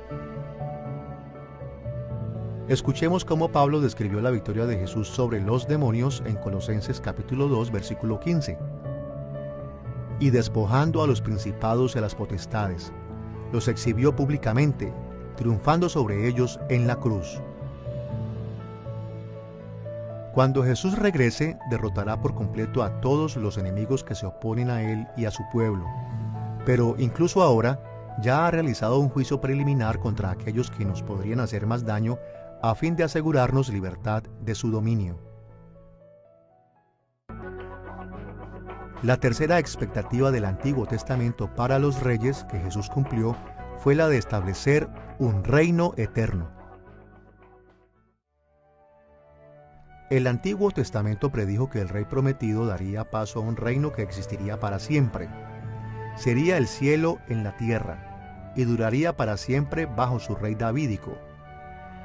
Escuchemos cómo Pablo describió la victoria de Jesús sobre los demonios en Colosenses capítulo 2, versículo 15. Y despojando a los principados y a las potestades, los exhibió públicamente, triunfando sobre ellos en la cruz. Cuando Jesús regrese, derrotará por completo a todos los enemigos que se oponen a Él y a su pueblo. Pero incluso ahora, ya ha realizado un juicio preliminar contra aquellos que nos podrían hacer más daño a fin de asegurarnos libertad de su dominio. La tercera expectativa del Antiguo Testamento para los reyes que Jesús cumplió fue la de establecer un reino eterno. El Antiguo Testamento predijo que el Rey prometido daría paso a un reino que existiría para siempre. Sería el cielo en la tierra y duraría para siempre bajo su rey davídico.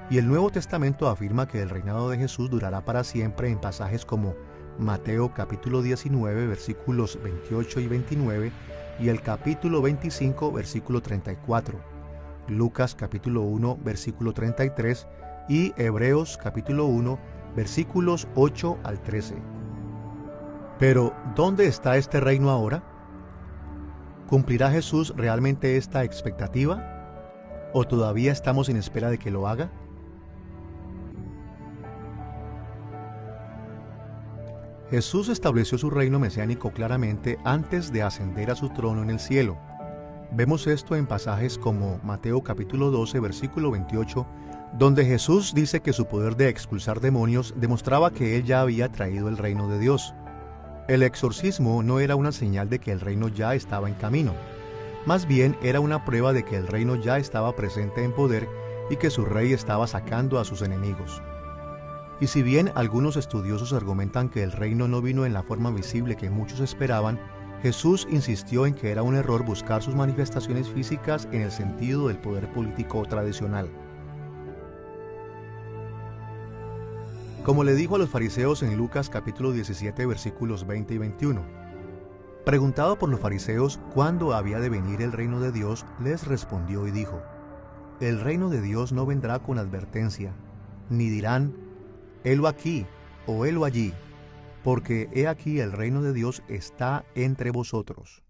Y el Nuevo Testamento afirma que el reinado de Jesús durará para siempre en pasajes como Mateo capítulo 19 versículos 28 y 29 y el capítulo 25 versículo 34, Lucas capítulo 1 versículo 33 y Hebreos capítulo 1 versículos 8 al 13. Pero, ¿dónde está este reino ahora? ¿Cumplirá Jesús realmente esta expectativa? ¿O todavía estamos en espera de que lo haga? Jesús estableció su reino mesiánico claramente antes de ascender a su trono en el cielo. Vemos esto en pasajes como Mateo capítulo 12 versículo 28, donde Jesús dice que su poder de expulsar demonios demostraba que él ya había traído el reino de Dios. El exorcismo no era una señal de que el reino ya estaba en camino. Más bien era una prueba de que el reino ya estaba presente en poder y que su rey estaba sacando a sus enemigos. Y si bien algunos estudiosos argumentan que el reino no vino en la forma visible que muchos esperaban, Jesús insistió en que era un error buscar sus manifestaciones físicas en el sentido del poder político tradicional. Como le dijo a los fariseos en Lucas capítulo 17 versículos 20 y 21. Preguntado por los fariseos cuándo había de venir el reino de Dios, les respondió y dijo: El reino de Dios no vendrá con advertencia, ni dirán: helo aquí o helo allí, porque he aquí el reino de Dios está entre vosotros.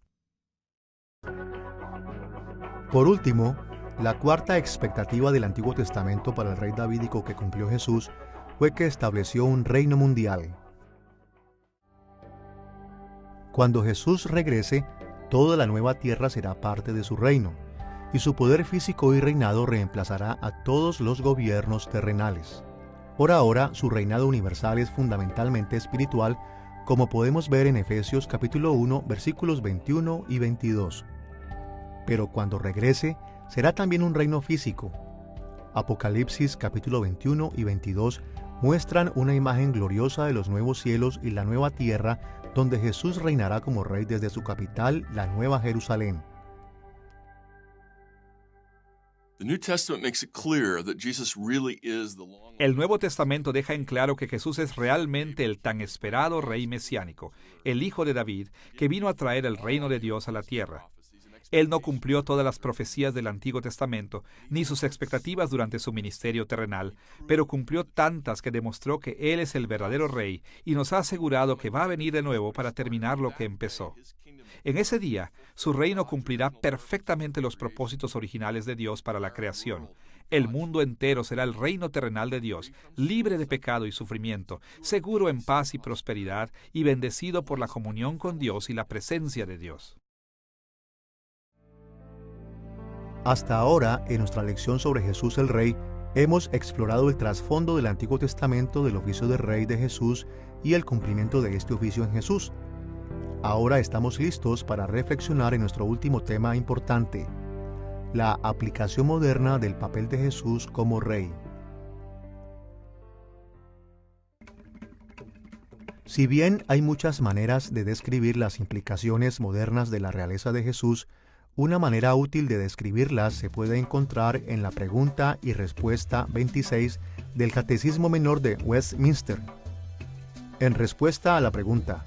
Por último, la cuarta expectativa del Antiguo Testamento para el rey davídico que cumplió Jesús fue que estableció un reino mundial. Cuando Jesús regrese, toda la nueva tierra será parte de su reino, y su poder físico y reinado reemplazará a todos los gobiernos terrenales. Por ahora, su reinado universal es fundamentalmente espiritual, como podemos ver en Efesios capítulo 1, versículos 21 y 22. Pero cuando regrese, será también un reino físico. Apocalipsis capítulo 21 y 22 muestran una imagen gloriosa de los nuevos cielos y la nueva tierra, donde Jesús reinará como rey desde su capital, la Nueva Jerusalén. El Nuevo Testamento deja en claro que Jesús es realmente el tan esperado Rey mesiánico, el Hijo de David, que vino a traer el reino de Dios a la tierra. Él no cumplió todas las profecías del Antiguo Testamento, ni sus expectativas durante su ministerio terrenal, pero cumplió tantas que demostró que Él es el verdadero Rey y nos ha asegurado que va a venir de nuevo para terminar lo que empezó. En ese día, su reino cumplirá perfectamente los propósitos originales de Dios para la creación. El mundo entero será el reino terrenal de Dios, libre de pecado y sufrimiento, seguro en paz y prosperidad y bendecido por la comunión con Dios y la presencia de Dios. Hasta ahora, en nuestra lección sobre Jesús el Rey, hemos explorado el trasfondo del Antiguo Testamento del oficio de Rey de Jesús y el cumplimiento de este oficio en Jesús. Ahora estamos listos para reflexionar en nuestro último tema importante, la aplicación moderna del papel de Jesús como Rey. Si bien hay muchas maneras de describir las implicaciones modernas de la realeza de Jesús, una manera útil de describirlas se puede encontrar en la pregunta y respuesta 26 del Catecismo Menor de Westminster. En respuesta a la pregunta,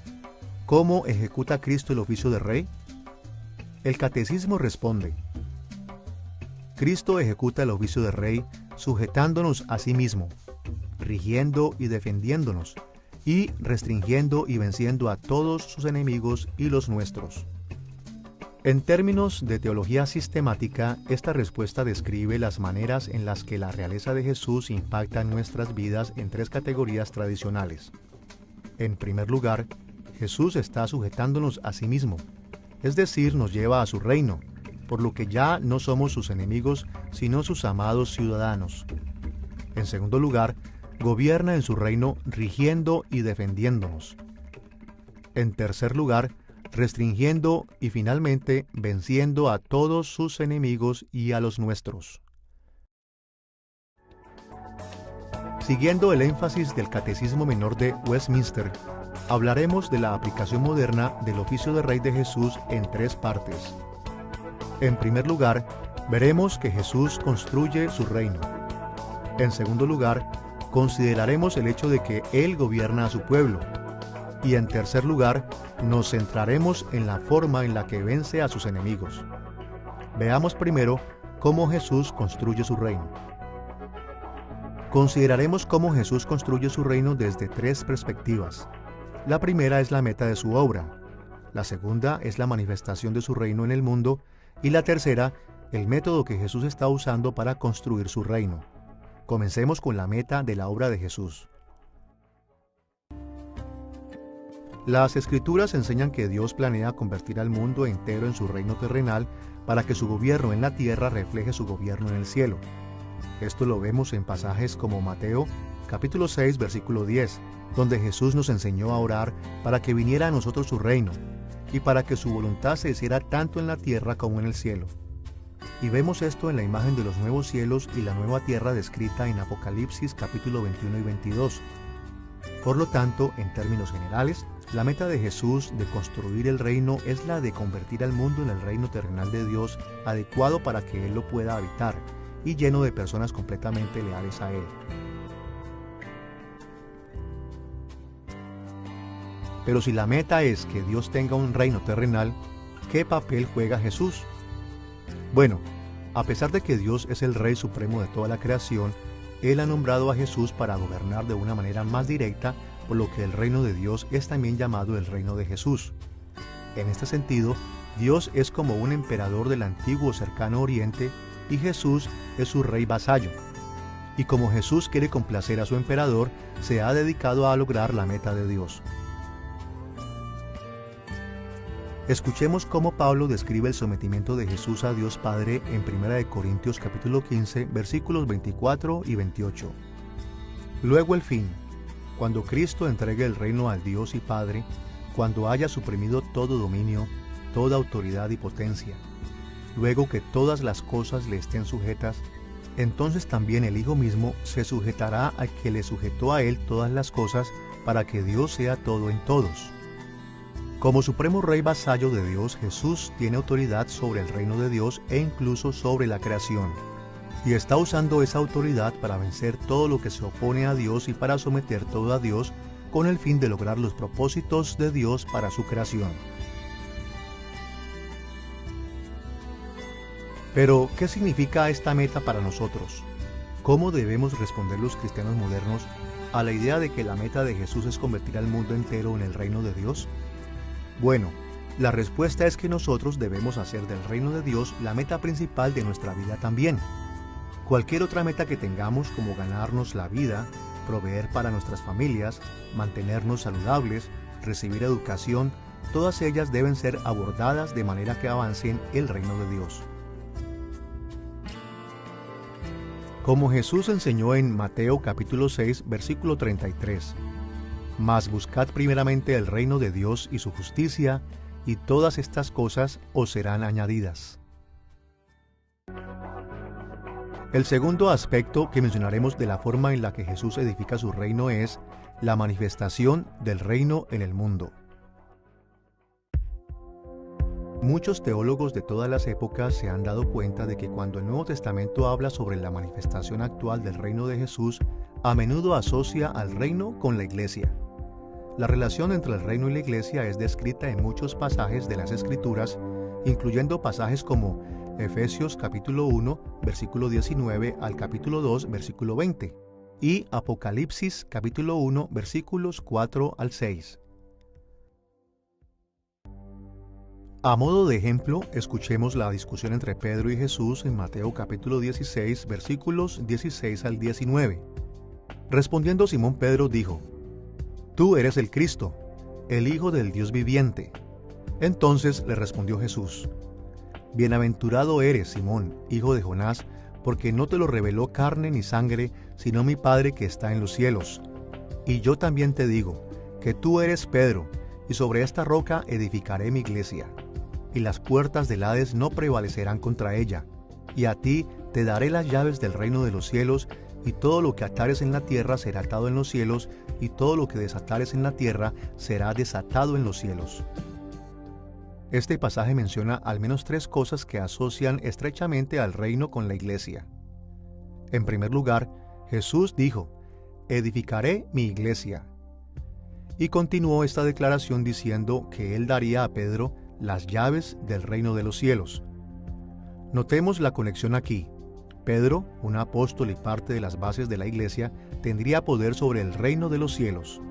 ¿cómo ejecuta Cristo el oficio de Rey? El Catecismo responde: Cristo ejecuta el oficio de Rey sujetándonos a sí mismo, rigiendo y defendiéndonos, y restringiendo y venciendo a todos sus enemigos y los nuestros. En términos de teología sistemática, esta respuesta describe las maneras en las que la realeza de Jesús impacta en nuestras vidas en tres categorías tradicionales. En primer lugar, Jesús está sujetándonos a sí mismo, es decir, nos lleva a su reino, por lo que ya no somos sus enemigos, sino sus amados ciudadanos. En segundo lugar, gobierna en su reino rigiendo y defendiéndonos. En tercer lugar, restringiendo y finalmente venciendo a todos sus enemigos y a los nuestros. Siguiendo el énfasis del Catecismo Menor de Westminster, hablaremos de la aplicación moderna del oficio de Rey de Jesús en 3 partes. En primer lugar, veremos que Jesús construye su reino. En segundo lugar, consideraremos el hecho de que Él gobierna a su pueblo. Y en tercer lugar, nos centraremos en la forma en la que vence a sus enemigos. Veamos primero cómo Jesús construye su reino. Consideraremos cómo Jesús construye su reino desde 3 perspectivas. La primera es la meta de su obra, la segunda es la manifestación de su reino en el mundo y la tercera, el método que Jesús está usando para construir su reino. Comencemos con la meta de la obra de Jesús. Las Escrituras enseñan que Dios planea convertir al mundo entero en su reino terrenal para que su gobierno en la tierra refleje su gobierno en el cielo. Esto lo vemos en pasajes como Mateo, capítulo 6, versículo 10, donde Jesús nos enseñó a orar para que viniera a nosotros su reino, y para que su voluntad se hiciera tanto en la tierra como en el cielo. Y vemos esto en la imagen de los nuevos cielos y la nueva tierra descrita en Apocalipsis capítulo 21 y 22. Por lo tanto, en términos generales, la meta de Jesús de construir el reino es la de convertir al mundo en el reino terrenal de Dios, adecuado para que Él lo pueda habitar, y lleno de personas completamente leales a Él. Pero si la meta es que Dios tenga un reino terrenal, ¿qué papel juega Jesús? Bueno, a pesar de que Dios es el Rey Supremo de toda la creación, Él ha nombrado a Jesús para gobernar de una manera más directa, por lo que el reino de Dios es también llamado el reino de Jesús. En este sentido, Dios es como un emperador del antiguo cercano oriente y Jesús es su rey vasallo. Y como Jesús quiere complacer a su emperador, se ha dedicado a lograr la meta de Dios. Escuchemos cómo Pablo describe el sometimiento de Jesús a Dios Padre en 1 Corintios capítulo 15, versículos 24 y 28. Luego el fin, cuando Cristo entregue el reino al Dios y Padre, cuando haya suprimido todo dominio, toda autoridad y potencia, luego que todas las cosas le estén sujetas, entonces también el Hijo mismo se sujetará al que le sujetó a él todas las cosas, para que Dios sea todo en todos. Como supremo rey vasallo de Dios, Jesús tiene autoridad sobre el reino de Dios e incluso sobre la creación. Y está usando esa autoridad para vencer todo lo que se opone a Dios y para someter todo a Dios con el fin de lograr los propósitos de Dios para su creación. Pero, ¿qué significa esta meta para nosotros? ¿Cómo debemos responder los cristianos modernos a la idea de que la meta de Jesús es convertir al mundo entero en el reino de Dios? Bueno, la respuesta es que nosotros debemos hacer del reino de Dios la meta principal de nuestra vida también. Cualquier otra meta que tengamos, como ganarnos la vida, proveer para nuestras familias, mantenernos saludables, recibir educación, todas ellas deben ser abordadas de manera que avancen el reino de Dios. Como Jesús enseñó en Mateo capítulo 6, versículo 33, «Mas buscad primeramente el reino de Dios y su justicia, y todas estas cosas os serán añadidas». El segundo aspecto que mencionaremos de la forma en la que Jesús edifica su reino es la manifestación del reino en el mundo. Muchos teólogos de todas las épocas se han dado cuenta de que cuando el Nuevo Testamento habla sobre la manifestación actual del reino de Jesús, a menudo asocia al reino con la iglesia. La relación entre el reino y la iglesia es descrita en muchos pasajes de las Escrituras, incluyendo pasajes como Efesios capítulo 1, versículo 19 al capítulo 2, versículo 20, y Apocalipsis capítulo 1, versículos 4 al 6. A modo de ejemplo, escuchemos la discusión entre Pedro y Jesús en Mateo capítulo 16, versículos 16 al 19. Respondiendo Simón Pedro dijo: «Tú eres el Cristo, el Hijo del Dios viviente». Entonces le respondió Jesús: «Bienaventurado eres, Simón, hijo de Jonás, porque no te lo reveló carne ni sangre, sino mi Padre que está en los cielos. Y yo también te digo, que tú eres Pedro, y sobre esta roca edificaré mi iglesia, y las puertas del Hades no prevalecerán contra ella, y a ti te daré las llaves del reino de los cielos, y todo lo que atares en la tierra será atado en los cielos, y todo lo que desatares en la tierra será desatado en los cielos. Este pasaje menciona al menos 3 cosas que asocian estrechamente al reino con la iglesia. En primer lugar, Jesús dijo, edificaré mi iglesia. Y continuó esta declaración diciendo que él daría a Pedro las llaves del reino de los cielos. Notemos la conexión aquí. Pedro, un apóstol y parte de las bases de la iglesia, tendría poder sobre el reino de los cielos.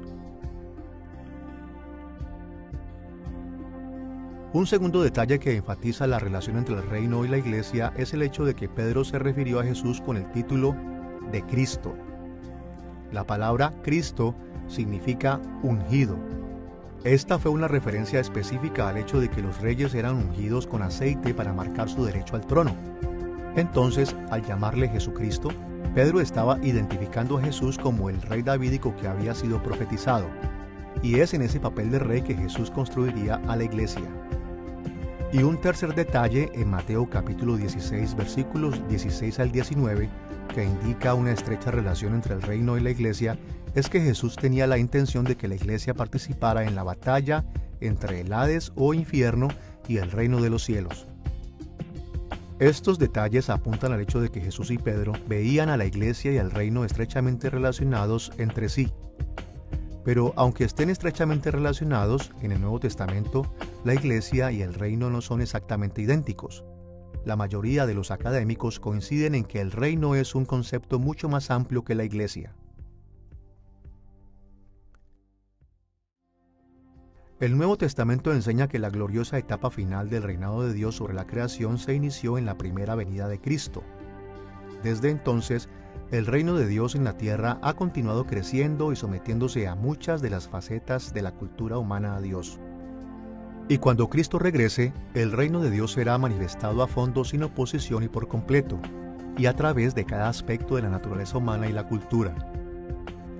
Un segundo detalle que enfatiza la relación entre el reino y la iglesia es el hecho de que Pedro se refirió a Jesús con el título de Cristo. La palabra Cristo significa ungido. Esta fue una referencia específica al hecho de que los reyes eran ungidos con aceite para marcar su derecho al trono. Entonces, al llamarle Jesucristo, Pedro estaba identificando a Jesús como el rey davídico que había sido profetizado, y es en ese papel de rey que Jesús construiría a la iglesia. Y un tercer detalle en Mateo capítulo 16, versículos 16 al 19, que indica una estrecha relación entre el reino y la iglesia, es que Jesús tenía la intención de que la iglesia participara en la batalla entre el Hades o infierno y el reino de los cielos. Estos detalles apuntan al hecho de que Jesús y Pedro veían a la iglesia y al reino estrechamente relacionados entre sí. Pero aunque estén estrechamente relacionados, en el Nuevo Testamento, la iglesia y el reino no son exactamente idénticos. La mayoría de los académicos coinciden en que el reino es un concepto mucho más amplio que la iglesia. El Nuevo Testamento enseña que la gloriosa etapa final del reinado de Dios sobre la creación se inició en la primera venida de Cristo. Desde entonces, el reino de Dios en la tierra ha continuado creciendo y sometiéndose a muchas de las facetas de la cultura humana a Dios. Y cuando Cristo regrese, el reino de Dios será manifestado a fondo sin oposición y por completo, y a través de cada aspecto de la naturaleza humana y la cultura.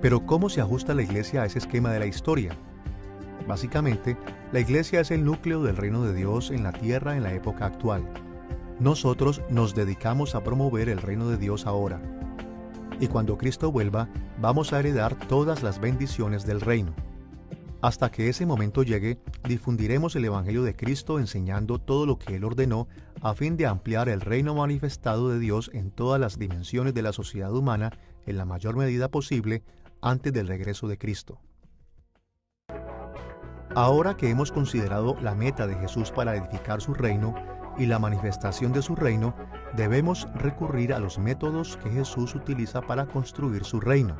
Pero ¿cómo se ajusta la iglesia a ese esquema de la historia? Básicamente, la iglesia es el núcleo del reino de Dios en la tierra en la época actual. Nosotros nos dedicamos a promover el reino de Dios ahora. Y cuando Cristo vuelva, vamos a heredar todas las bendiciones del reino. Hasta que ese momento llegue, difundiremos el Evangelio de Cristo enseñando todo lo que Él ordenó a fin de ampliar el reino manifestado de Dios en todas las dimensiones de la sociedad humana en la mayor medida posible antes del regreso de Cristo. Ahora que hemos considerado la meta de Jesús para edificar su reino y la manifestación de su reino, debemos recurrir a los métodos que Jesús utiliza para construir su reino.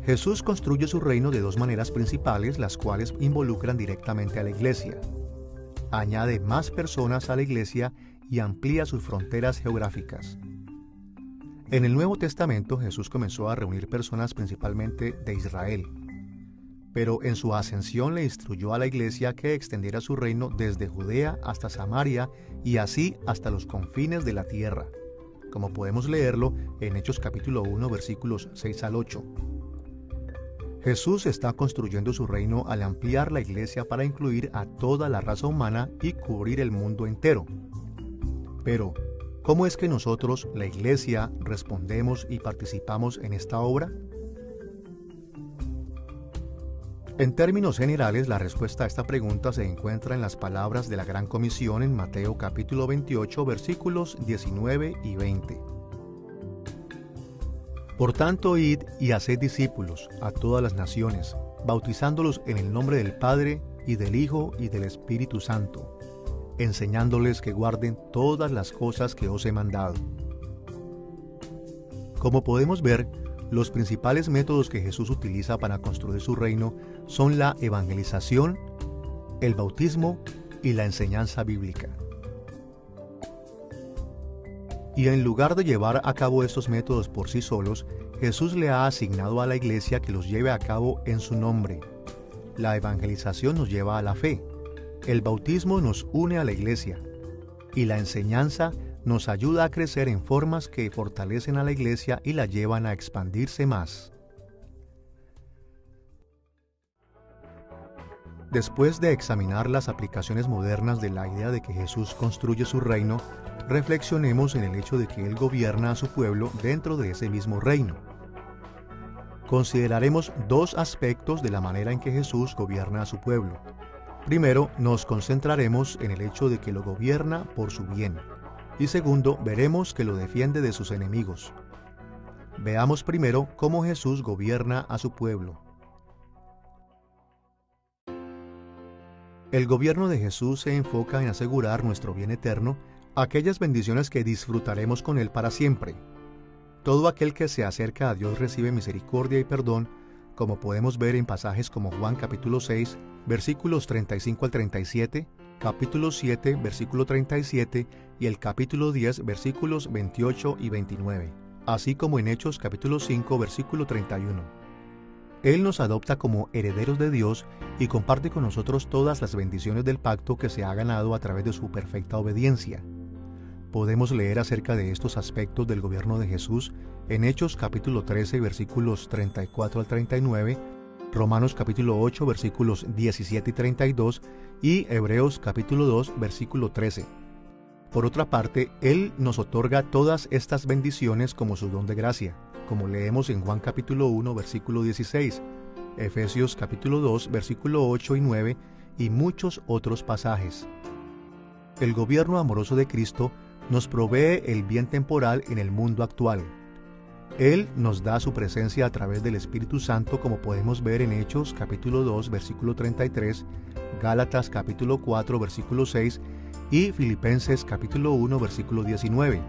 Jesús construye su reino de 2 maneras principales, las cuales involucran directamente a la iglesia. Añade más personas a la iglesia y amplía sus fronteras geográficas. En el Nuevo Testamento, Jesús comenzó a reunir personas principalmente de Israel, pero en su ascensión le instruyó a la iglesia que extendiera su reino desde Judea hasta Samaria y así hasta los confines de la tierra, como podemos leerlo en Hechos capítulo 1, versículos 6 al 8. Jesús está construyendo su reino al ampliar la iglesia para incluir a toda la raza humana y cubrir el mundo entero. Pero, ¿cómo es que nosotros, la iglesia, respondemos y participamos en esta obra? En términos generales, la respuesta a esta pregunta se encuentra en las palabras de la Gran Comisión en Mateo capítulo 28, versículos 19 y 20. Por tanto, id y haced discípulos a todas las naciones, bautizándolos en el nombre del Padre, y del Hijo, y del Espíritu Santo, enseñándoles que guarden todas las cosas que os he mandado. Como podemos ver, los principales métodos que Jesús utiliza para construir su reino son la evangelización, el bautismo y la enseñanza bíblica. Y en lugar de llevar a cabo estos métodos por sí solos, Jesús le ha asignado a la iglesia que los lleve a cabo en su nombre. La evangelización nos lleva a la fe, el bautismo nos une a la iglesia, y la enseñanza nos ayuda a crecer en formas que fortalecen a la iglesia y la llevan a expandirse más. Después de examinar las aplicaciones modernas de la idea de que Jesús construye su reino, reflexionemos en el hecho de que Él gobierna a su pueblo dentro de ese mismo reino. Consideraremos dos aspectos de la manera en que Jesús gobierna a su pueblo. Primero, nos concentraremos en el hecho de que lo gobierna por su bien. Y segundo, veremos que lo defiende de sus enemigos. Veamos primero cómo Jesús gobierna a su pueblo. El gobierno de Jesús se enfoca en asegurar nuestro bien eterno, aquellas bendiciones que disfrutaremos con Él para siempre. Todo aquel que se acerca a Dios recibe misericordia y perdón, como podemos ver en pasajes como Juan capítulo 6, versículos 35 al 37, capítulo 7, versículo 37 y el capítulo 10, versículos 28 y 29, así como en Hechos capítulo 5, versículo 31. Él nos adopta como herederos de Dios y comparte con nosotros todas las bendiciones del pacto que se ha ganado a través de su perfecta obediencia. Podemos leer acerca de estos aspectos del gobierno de Jesús en Hechos capítulo 13, versículos 34 al 39, Romanos capítulo 8, versículos 17 y 32 y Hebreos capítulo 2, versículo 13. Por otra parte, Él nos otorga todas estas bendiciones como su don de gracia, como leemos en Juan capítulo 1, versículo 16, Efesios capítulo 2, versículo 8 y 9 y muchos otros pasajes. El gobierno amoroso de Cristo nos provee el bien temporal en el mundo actual. Él nos da su presencia a través del Espíritu Santo, como podemos ver en Hechos capítulo 2, versículo 33, Gálatas capítulo 4, versículo 6 y Filipenses capítulo 1, versículo 19.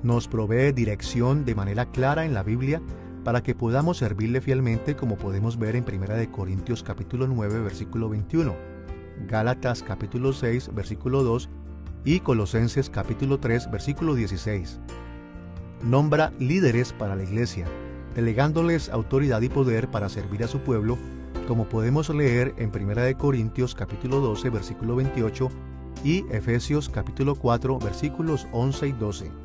Nos provee dirección de manera clara en la Biblia para que podamos servirle fielmente, como podemos ver en 1 Corintios capítulo 9, versículo 21, Gálatas capítulo 6, versículo 2 y Colosenses capítulo 3, versículo 16. Nombra líderes para la iglesia, delegándoles autoridad y poder para servir a su pueblo, como podemos leer en 1 Corintios capítulo 12, versículo 28 y Efesios capítulo 4, versículos 11 y 12.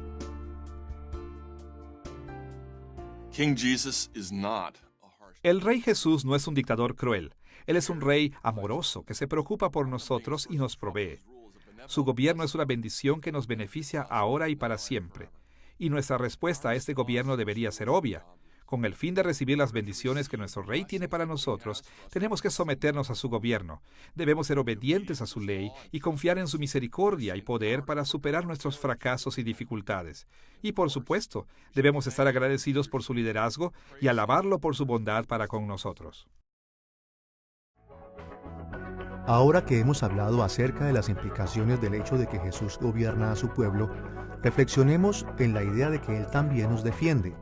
El Rey Jesús no es un dictador cruel. Él es un rey amoroso que se preocupa por nosotros y nos provee. Su gobierno es una bendición que nos beneficia ahora y para siempre. Y nuestra respuesta a este gobierno debería ser obvia. Con el fin de recibir las bendiciones que nuestro Rey tiene para nosotros, tenemos que someternos a su gobierno. Debemos ser obedientes a su ley y confiar en su misericordia y poder para superar nuestros fracasos y dificultades. Y por supuesto, debemos estar agradecidos por su liderazgo y alabarlo por su bondad para con nosotros. Ahora que hemos hablado acerca de las implicaciones del hecho de que Jesús gobierna a su pueblo, reflexionemos en la idea de que Él también nos defiende.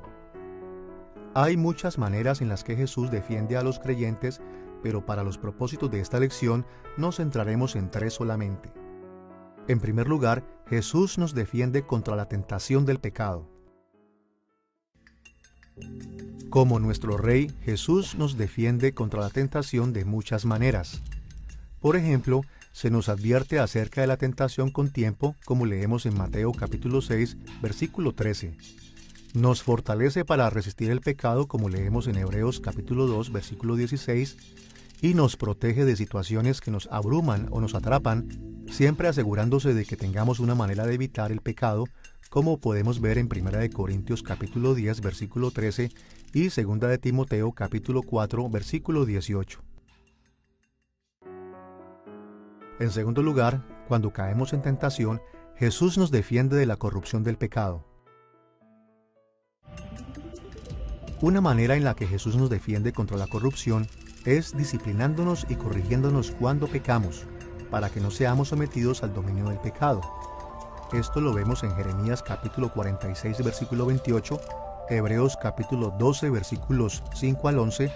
Hay muchas maneras en las que Jesús defiende a los creyentes, pero para los propósitos de esta lección nos centraremos en tres solamente. En primer lugar, Jesús nos defiende contra la tentación del pecado. Como nuestro Rey, Jesús nos defiende contra la tentación de muchas maneras. Por ejemplo, se nos advierte acerca de la tentación con tiempo, como leemos en Mateo capítulo 6, versículo 13. Nos fortalece para resistir el pecado, como leemos en Hebreos capítulo 2, versículo 16, y nos protege de situaciones que nos abruman o nos atrapan, siempre asegurándose de que tengamos una manera de evitar el pecado, como podemos ver en 1 Corintios capítulo 10, versículo 13, y 2 Timoteo capítulo 4, versículo 18. En segundo lugar, cuando caemos en tentación, Jesús nos defiende de la corrupción del pecado. Una manera en la que Jesús nos defiende contra la corrupción es disciplinándonos y corrigiéndonos cuando pecamos, para que no seamos sometidos al dominio del pecado. Esto lo vemos en Jeremías capítulo 46, versículo 28, Hebreos capítulo 12, versículos 5 al 11,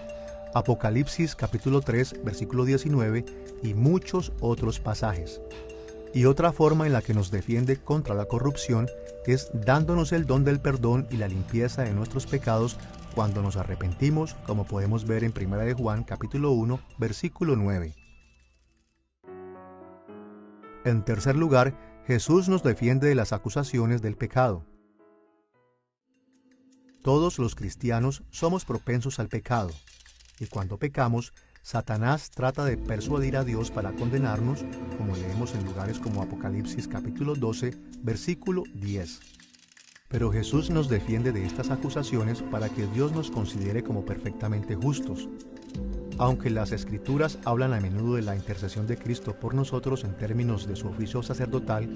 Apocalipsis capítulo 3, versículo 19 y muchos otros pasajes. Y otra forma en la que nos defiende contra la corrupción es dándonos el don del perdón y la limpieza de nuestros pecados cuando nos arrepentimos, como podemos ver en 1 Juan capítulo 1, versículo 9. En tercer lugar, Jesús nos defiende de las acusaciones del pecado. Todos los cristianos somos propensos al pecado, y cuando pecamos, Satanás trata de persuadir a Dios para condenarnos, como leemos en lugares como Apocalipsis capítulo 12, versículo 10. Pero Jesús nos defiende de estas acusaciones para que Dios nos considere como perfectamente justos. Aunque las Escrituras hablan a menudo de la intercesión de Cristo por nosotros en términos de su oficio sacerdotal,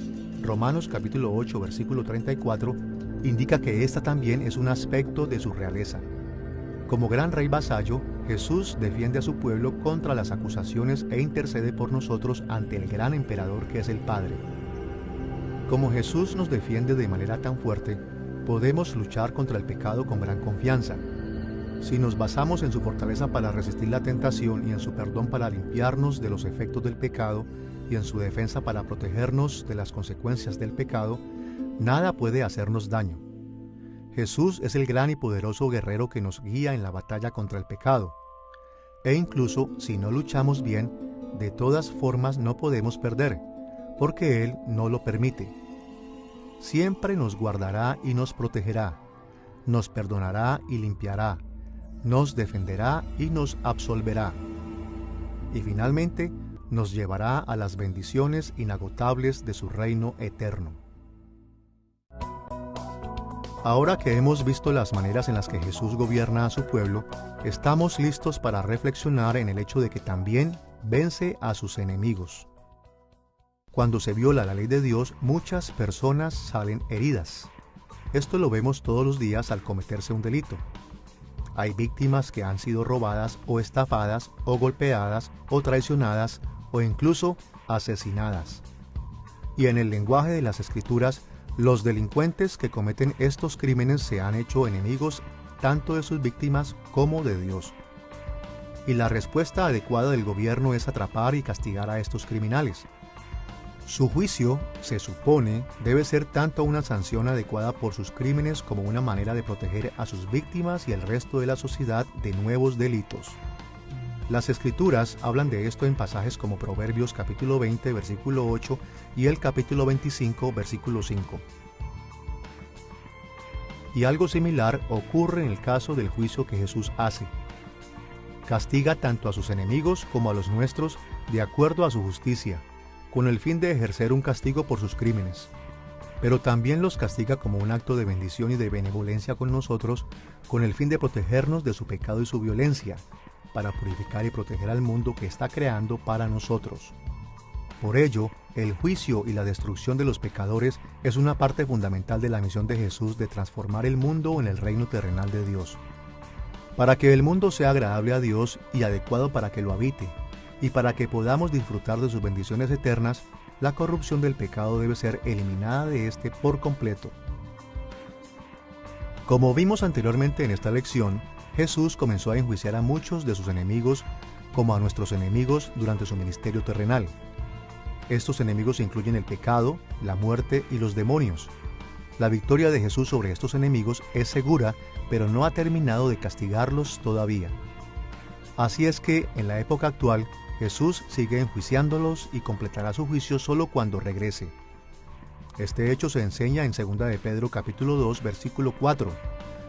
Romanos capítulo 8, versículo 34, indica que esta también es un aspecto de su realeza. Como gran rey vasallo, Jesús defiende a su pueblo contra las acusaciones e intercede por nosotros ante el gran emperador que es el Padre. Como Jesús nos defiende de manera tan fuerte, podemos luchar contra el pecado con gran confianza. Si nos basamos en su fortaleza para resistir la tentación y en su perdón para limpiarnos de los efectos del pecado y en su defensa para protegernos de las consecuencias del pecado, nada puede hacernos daño. Jesús es el gran y poderoso guerrero que nos guía en la batalla contra el pecado. E incluso si no luchamos bien, de todas formas no podemos perder, porque Él no lo permite. Siempre nos guardará y nos protegerá, nos perdonará y limpiará, nos defenderá y nos absolverá. Y finalmente nos llevará a las bendiciones inagotables de su reino eterno. Ahora que hemos visto las maneras en las que Jesús gobierna a su pueblo, estamos listos para reflexionar en el hecho de que también vence a sus enemigos. Cuando se viola la ley de Dios, muchas personas salen heridas. Esto lo vemos todos los días al cometerse un delito. Hay víctimas que han sido robadas o estafadas o golpeadas o traicionadas o incluso asesinadas. Y en el lenguaje de las Escrituras, los delincuentes que cometen estos crímenes se han hecho enemigos tanto de sus víctimas como de Dios. Y la respuesta adecuada del gobierno es atrapar y castigar a estos criminales. Su juicio, se supone, debe ser tanto una sanción adecuada por sus crímenes como una manera de proteger a sus víctimas y el resto de la sociedad de nuevos delitos. Las Escrituras hablan de esto en pasajes como Proverbios capítulo 20, versículo 8 y el capítulo 25, versículo 5. Y algo similar ocurre en el caso del juicio que Jesús hace. Castiga tanto a sus enemigos como a los nuestros de acuerdo a su justicia, con el fin de ejercer un castigo por sus crímenes. Pero también los castiga como un acto de bendición y de benevolencia con nosotros, con el fin de protegernos de su pecado y su violencia, para purificar y proteger al mundo que está creando para nosotros. Por ello, el juicio y la destrucción de los pecadores es una parte fundamental de la misión de Jesús de transformar el mundo en el reino terrenal de Dios. Para que el mundo sea agradable a Dios y adecuado para que lo habite, y para que podamos disfrutar de sus bendiciones eternas, la corrupción del pecado debe ser eliminada de éste por completo. Como vimos anteriormente en esta lección, Jesús comenzó a enjuiciar a muchos de sus enemigos como a nuestros enemigos durante su ministerio terrenal. Estos enemigos incluyen el pecado, la muerte y los demonios. La victoria de Jesús sobre estos enemigos es segura, pero no ha terminado de castigarlos todavía. Así es que, en la época actual, Jesús sigue enjuiciándolos y completará su juicio solo cuando regrese. Este hecho se enseña en 2 de Pedro capítulo 2, versículo 4,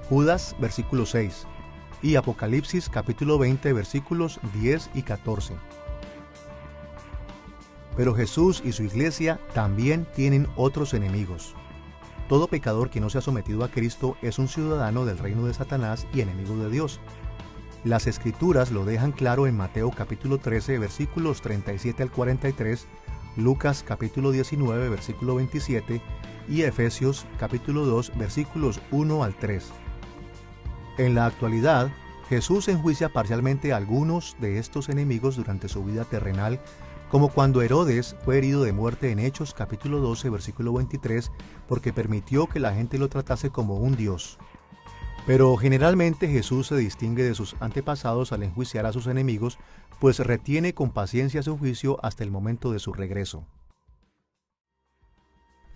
Judas versículo 6, y Apocalipsis capítulo 20 versículos 10 y 14. Pero Jesús y su iglesia también tienen otros enemigos. Todo pecador que no se ha sometido a Cristo es un ciudadano del reino de Satanás y enemigo de Dios. Las Escrituras lo dejan claro en Mateo capítulo 13 versículos 37 al 43, Lucas capítulo 19 versículo 27 y Efesios capítulo 2 versículos 1 al 3. En la actualidad, Jesús enjuicia parcialmente a algunos de estos enemigos durante su vida terrenal, como cuando Herodes fue herido de muerte en Hechos capítulo 12 versículo 23 porque permitió que la gente lo tratase como un dios. Pero generalmente Jesús se distingue de sus antepasados al enjuiciar a sus enemigos, pues retiene con paciencia su juicio hasta el momento de su regreso.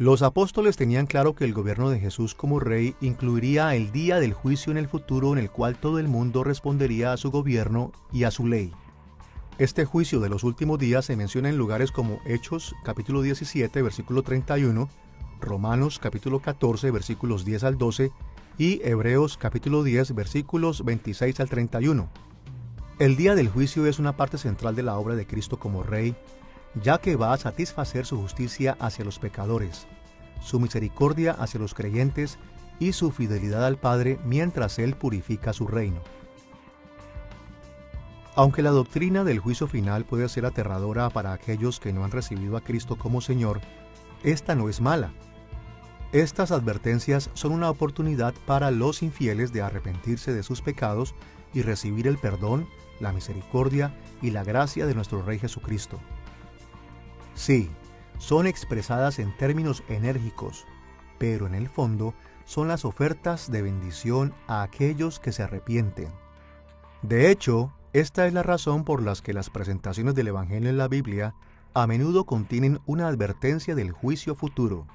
Los apóstoles tenían claro que el gobierno de Jesús como rey incluiría el día del juicio en el futuro en el cual todo el mundo respondería a su gobierno y a su ley. Este juicio de los últimos días se menciona en lugares como Hechos capítulo 17 versículo 31, Romanos capítulo 14 versículos 10 al 12 y Hebreos capítulo 10 versículos 26 al 31. El día del juicio es una parte central de la obra de Cristo como Rey, ya que va a satisfacer su justicia hacia los pecadores, su misericordia hacia los creyentes y su fidelidad al Padre mientras Él purifica su reino. Aunque la doctrina del juicio final puede ser aterradora para aquellos que no han recibido a Cristo como Señor, esta no es mala. Estas advertencias son una oportunidad para los infieles de arrepentirse de sus pecados y recibir el perdón, la misericordia y la gracia de nuestro Rey Jesucristo. Sí, son expresadas en términos enérgicos, pero en el fondo son las ofertas de bendición a aquellos que se arrepienten. De hecho, esta es la razón por la que las presentaciones del Evangelio en la Biblia a menudo contienen una advertencia del juicio futuro.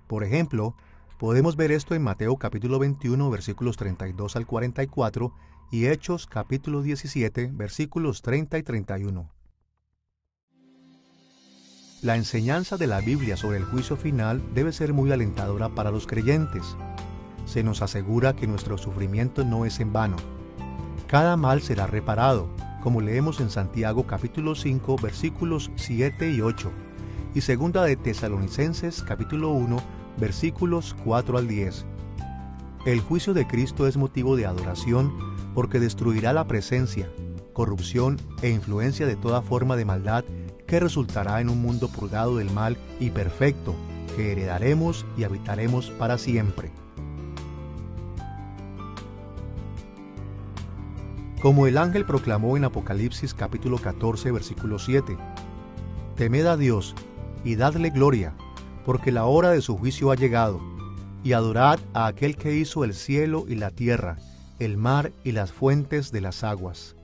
Por ejemplo, podemos ver esto en Mateo capítulo 21, versículos 32 al 44 y Hechos capítulo 17, versículos 30 y 31. La enseñanza de la Biblia sobre el juicio final debe ser muy alentadora para los creyentes. Se nos asegura que nuestro sufrimiento no es en vano. Cada mal será reparado, como leemos en Santiago capítulo 5, versículos 7 y 8, y segunda de Tesalonicenses capítulo 1, versículos 4 al 10. El juicio de Cristo es motivo de adoración porque destruirá la presencia, corrupción e influencia de toda forma de maldad que resultará en un mundo purgado del mal y perfecto que heredaremos y habitaremos para siempre. Como el ángel proclamó en Apocalipsis capítulo 14, versículo 7, «Temed a Dios y dadle gloria, porque la hora de su juicio ha llegado, y adorad a aquel que hizo el cielo y la tierra, el mar y las fuentes de las aguas».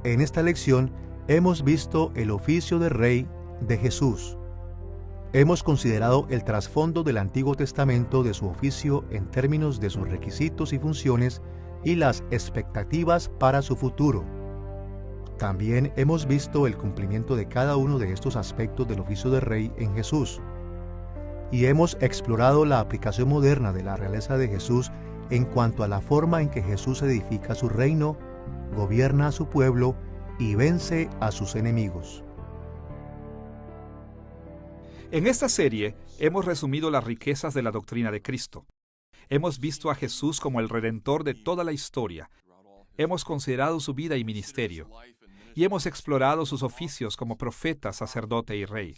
En esta lección hemos visto el oficio de Rey de Jesús. Hemos considerado el trasfondo del Antiguo Testamento de su oficio en términos de sus requisitos y funciones y las expectativas para su futuro. También hemos visto el cumplimiento de cada uno de estos aspectos del oficio de Rey en Jesús. Y hemos explorado la aplicación moderna de la realeza de Jesús en cuanto a la forma en que Jesús edifica su reino, gobierna a su pueblo y vence a sus enemigos. En esta serie hemos resumido las riquezas de la doctrina de Cristo. Hemos visto a Jesús como el Redentor de toda la historia. Hemos considerado su vida y ministerio. Y hemos explorado sus oficios como profeta, sacerdote y rey.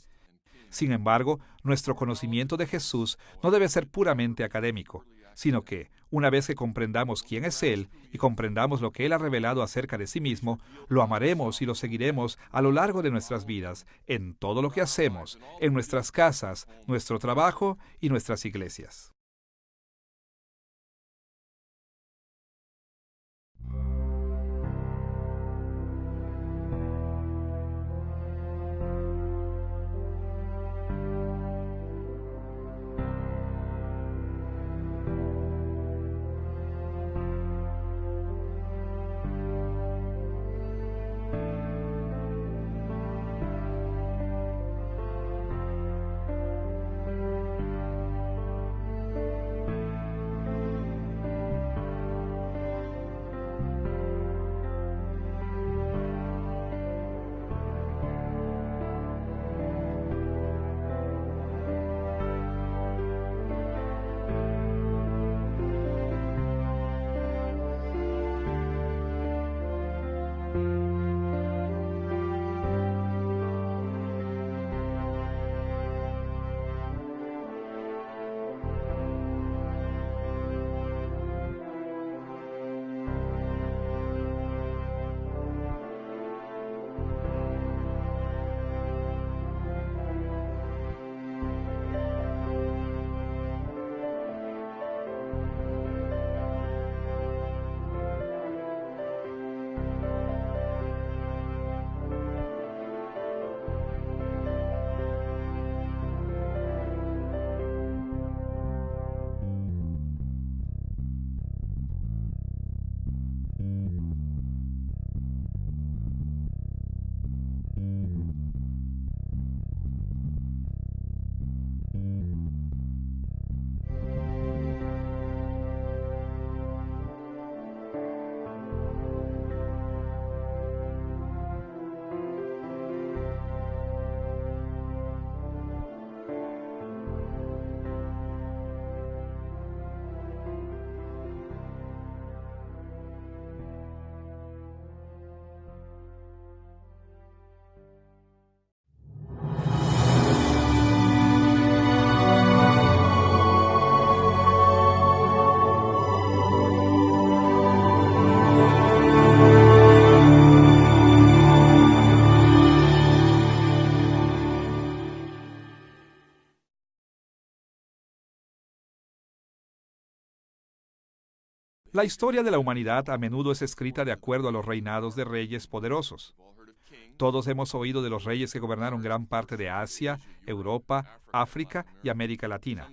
Sin embargo, nuestro conocimiento de Jesús no debe ser puramente académico, sino que, una vez que comprendamos quién es Él y comprendamos lo que Él ha revelado acerca de sí mismo, lo amaremos y lo seguiremos a lo largo de nuestras vidas, en todo lo que hacemos, en nuestras casas, nuestro trabajo y nuestras iglesias. La historia de la humanidad a menudo es escrita de acuerdo a los reinados de reyes poderosos. Todos hemos oído de los reyes que gobernaron gran parte de Asia, Europa, África y América Latina.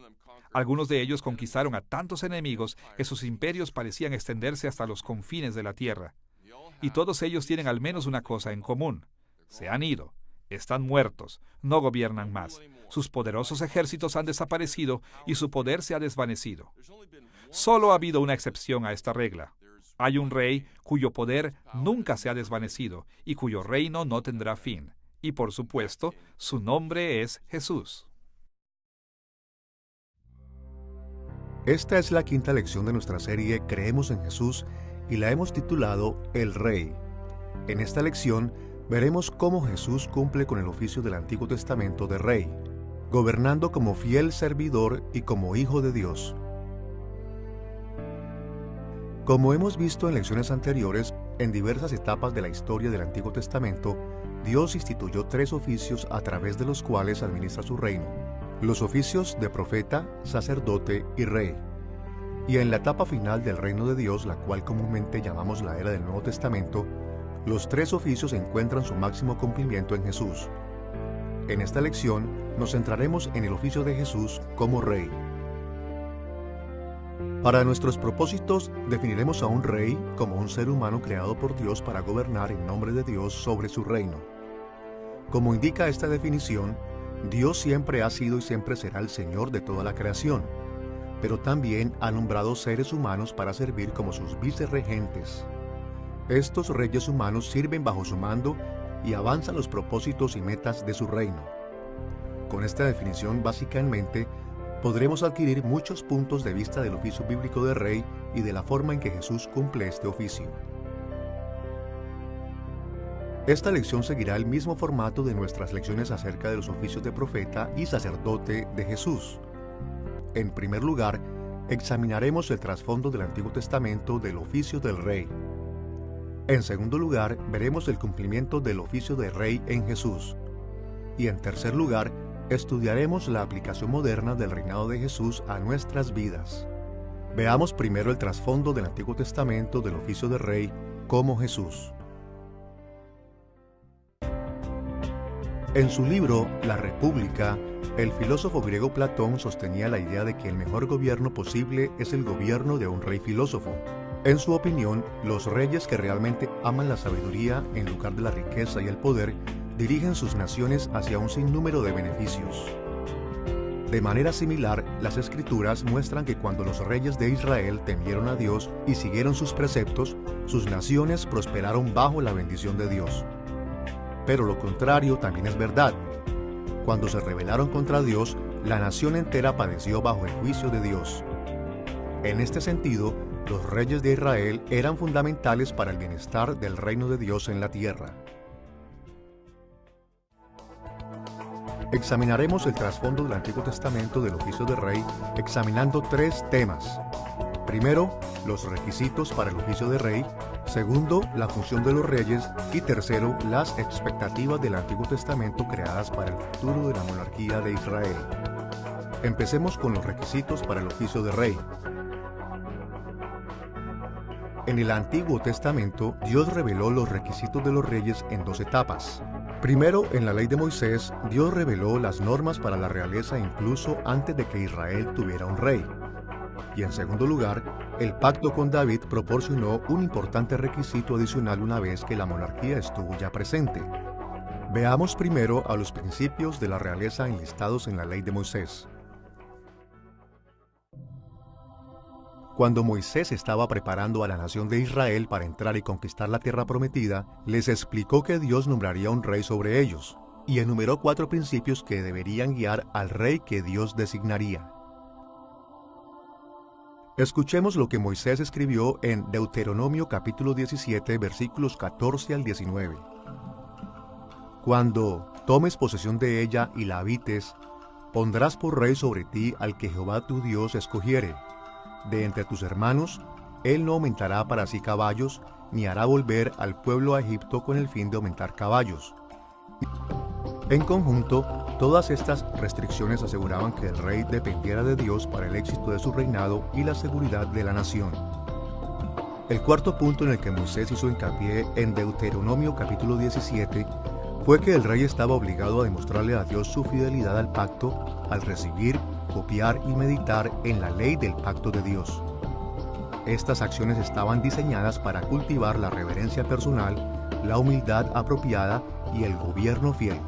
Algunos de ellos conquistaron a tantos enemigos que sus imperios parecían extenderse hasta los confines de la tierra. Y todos ellos tienen al menos una cosa en común. Se han ido, están muertos, no gobiernan más. Sus poderosos ejércitos han desaparecido y su poder se ha desvanecido. Solo ha habido una excepción a esta regla. Hay un rey cuyo poder nunca se ha desvanecido y cuyo reino no tendrá fin. Y por supuesto, su nombre es Jesús. Esta es la quinta lección de nuestra serie Creemos en Jesús y la hemos titulado El Rey. En esta lección veremos cómo Jesús cumple con el oficio del Antiguo Testamento de Rey, gobernando como fiel servidor y como Hijo de Dios. Como hemos visto en lecciones anteriores, en diversas etapas de la historia del Antiguo Testamento, Dios instituyó 3 oficios a través de los cuales administra su reino: los oficios de profeta, sacerdote y rey. Y en la etapa final del reino de Dios, la cual comúnmente llamamos la era del Nuevo Testamento, los 3 oficios encuentran su máximo cumplimiento en Jesús. En esta lección nos centraremos en el oficio de Jesús como rey. Para nuestros propósitos, definiremos a un rey como un ser humano creado por Dios para gobernar en nombre de Dios sobre su reino. Como indica esta definición, Dios siempre ha sido y siempre será el Señor de toda la creación, pero también ha nombrado seres humanos para servir como sus vicerregentes. Estos reyes humanos sirven bajo su mando y avanzan los propósitos y metas de su reino. Con esta definición básica en mente, podremos adquirir muchos puntos de vista del oficio bíblico de rey y de la forma en que Jesús cumple este oficio. Esta lección seguirá el mismo formato de nuestras lecciones acerca de los oficios de profeta y sacerdote de Jesús. En primer lugar, examinaremos el trasfondo del Antiguo Testamento del oficio del rey. En segundo lugar, veremos el cumplimiento del oficio de rey en Jesús. Y en tercer lugar, estudiaremos la aplicación moderna del reinado de Jesús a nuestras vidas. Veamos primero el trasfondo del Antiguo Testamento del oficio de rey como Jesús. En su libro La República, el filósofo griego Platón sostenía la idea de que el mejor gobierno posible es el gobierno de un rey filósofo. En su opinión, los reyes que realmente aman la sabiduría en lugar de la riqueza y el poder dirigen sus naciones hacia un sinnúmero de beneficios. De manera similar, las Escrituras muestran que cuando los reyes de Israel temieron a Dios y siguieron sus preceptos, sus naciones prosperaron bajo la bendición de Dios. Pero lo contrario también es verdad. Cuando se rebelaron contra Dios, la nación entera padeció bajo el juicio de Dios. En este sentido, los reyes de Israel eran fundamentales para el bienestar del reino de Dios en la tierra. Examinaremos el trasfondo del Antiguo Testamento del oficio de rey examinando 3 temas. Primero, los requisitos para el oficio de rey. Segundo, la función de los reyes. Y tercero, las expectativas del Antiguo Testamento creadas para el futuro de la monarquía de Israel. Empecemos con los requisitos para el oficio de rey. En el Antiguo Testamento, Dios reveló los requisitos de los reyes en 2 etapas. Primero, en la ley de Moisés, Dios reveló las normas para la realeza incluso antes de que Israel tuviera un rey. Y en segundo lugar, el pacto con David proporcionó un importante requisito adicional una vez que la monarquía estuvo ya presente. Veamos primero a los principios de la realeza enlistados en la ley de Moisés. Cuando Moisés estaba preparando a la nación de Israel para entrar y conquistar la tierra prometida, les explicó que Dios nombraría un rey sobre ellos, y enumeró 4 principios que deberían guiar al rey que Dios designaría. Escuchemos lo que Moisés escribió en Deuteronomio capítulo 17, versículos 14 al 19. Cuando tomes posesión de ella y la habites, pondrás por rey sobre ti al que Jehová tu Dios escogiere. De entre tus hermanos, él no aumentará para sí caballos, ni hará volver al pueblo a Egipto con el fin de aumentar caballos. En conjunto, todas estas restricciones aseguraban que el rey dependiera de Dios para el éxito de su reinado y la seguridad de la nación. El cuarto punto en el que Moisés hizo hincapié en Deuteronomio capítulo 17 fue que el rey estaba obligado a demostrarle a Dios su fidelidad al pacto al recibir, copiar y meditar en la ley del pacto de Dios. Estas acciones estaban diseñadas para cultivar la reverencia personal, la humildad apropiada y el gobierno fiel.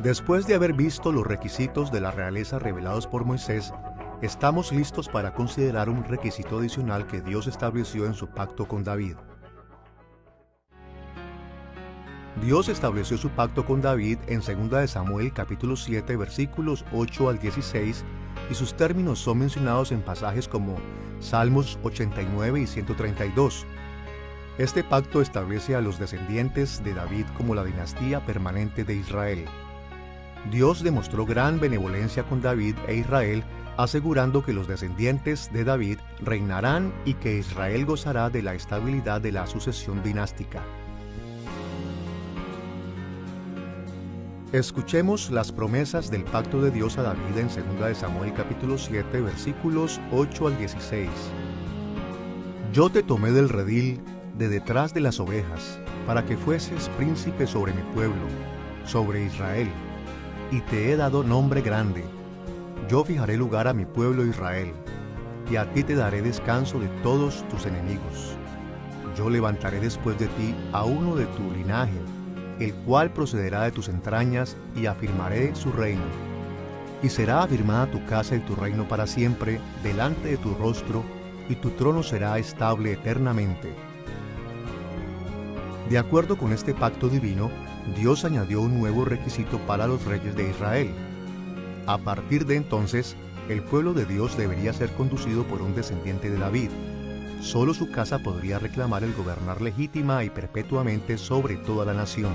Después de haber visto los requisitos de la realeza revelados por Moisés, estamos listos para considerar un requisito adicional que Dios estableció en su pacto con David. Dios estableció su pacto con David en 2 Samuel capítulo 7 versículos 8 al 16 y sus términos son mencionados en pasajes como Salmos 89 y 132. Este pacto establece a los descendientes de David como la dinastía permanente de Israel. Dios demostró gran benevolencia con David e Israel, asegurando que los descendientes de David reinarán y que Israel gozará de la estabilidad de la sucesión dinástica. Escuchemos las promesas del pacto de Dios a David en 2 Samuel capítulo 7 versículos 8 al 16. Yo te tomé del redil, de detrás de las ovejas, para que fueses príncipe sobre mi pueblo, sobre Israel, y te he dado nombre grande. Yo fijaré lugar a mi pueblo Israel, y a ti te daré descanso de todos tus enemigos. Yo levantaré después de ti a uno de tu linaje, el cual procederá de tus entrañas, y afirmaré su reino. Y será afirmada tu casa y tu reino para siempre delante de tu rostro, y tu trono será estable eternamente. De acuerdo con este pacto divino, Dios añadió un nuevo requisito para los reyes de Israel. A partir de entonces, el pueblo de Dios debería ser conducido por un descendiente de David. Solo su casa podría reclamar el gobernar legítima y perpetuamente sobre toda la nación.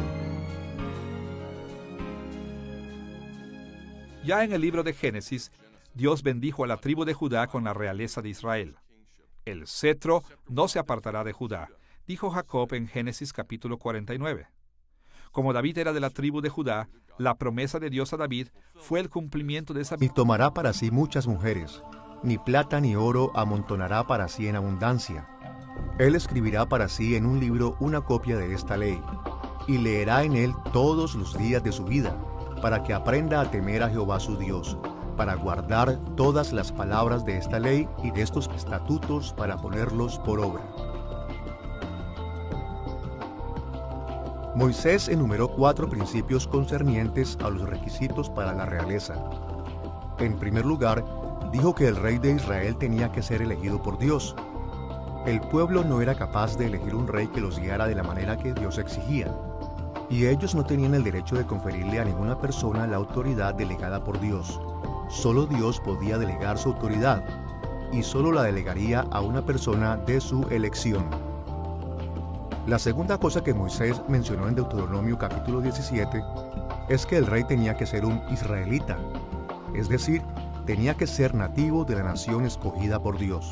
Ya en el libro de Génesis, Dios bendijo a la tribu de Judá con la realeza de Israel. El cetro no se apartará de Judá, dijo Jacob en Génesis capítulo 49. Como David era de la tribu de Judá, la promesa de Dios a David fue el cumplimiento de esa... Y tomará para sí muchas mujeres, ni plata ni oro amontonará para sí en abundancia. Él escribirá para sí en un libro una copia de esta ley, y leerá en él todos los días de su vida, para que aprenda a temer a Jehová su Dios, para guardar todas las palabras de esta ley y de estos estatutos para ponerlos por obra. Moisés enumeró 4 principios concernientes a los requisitos para la realeza. En primer lugar, dijo que el rey de Israel tenía que ser elegido por Dios. El pueblo no era capaz de elegir un rey que los guiara de la manera que Dios exigía, y ellos no tenían el derecho de conferirle a ninguna persona la autoridad delegada por Dios. Solo Dios podía delegar su autoridad, y solo la delegaría a una persona de su elección. La segunda cosa que Moisés mencionó en Deuteronomio capítulo 17 es que el rey tenía que ser un israelita, es decir, tenía que ser nativo de la nación escogida por Dios.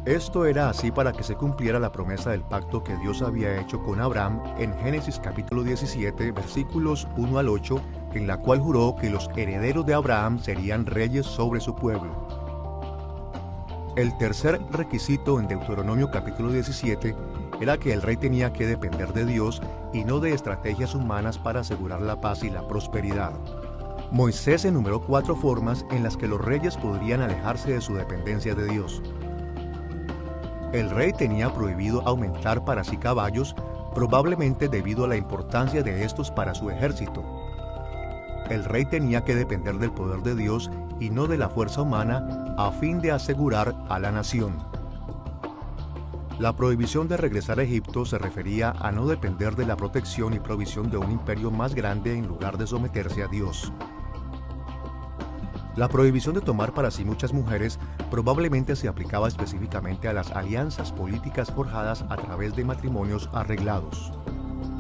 Esto era así para que se cumpliera la promesa del pacto que Dios había hecho con Abraham en Génesis capítulo 17 versículos 1 al 8, en la cual juró que los herederos de Abraham serían reyes sobre su pueblo. El tercer requisito en Deuteronomio capítulo 17 era que el rey tenía que depender de Dios y no de estrategias humanas para asegurar la paz y la prosperidad. Moisés enumeró 4 formas en las que los reyes podrían alejarse de su dependencia de Dios. El rey tenía prohibido aumentar para sí caballos, probablemente debido a la importancia de estos para su ejército. El rey tenía que depender del poder de Dios y no de la fuerza humana a fin de asegurar a la nación. La prohibición de regresar a Egipto se refería a no depender de la protección y provisión de un imperio más grande en lugar de someterse a Dios. La prohibición de tomar para sí muchas mujeres probablemente se aplicaba específicamente a las alianzas políticas forjadas a través de matrimonios arreglados.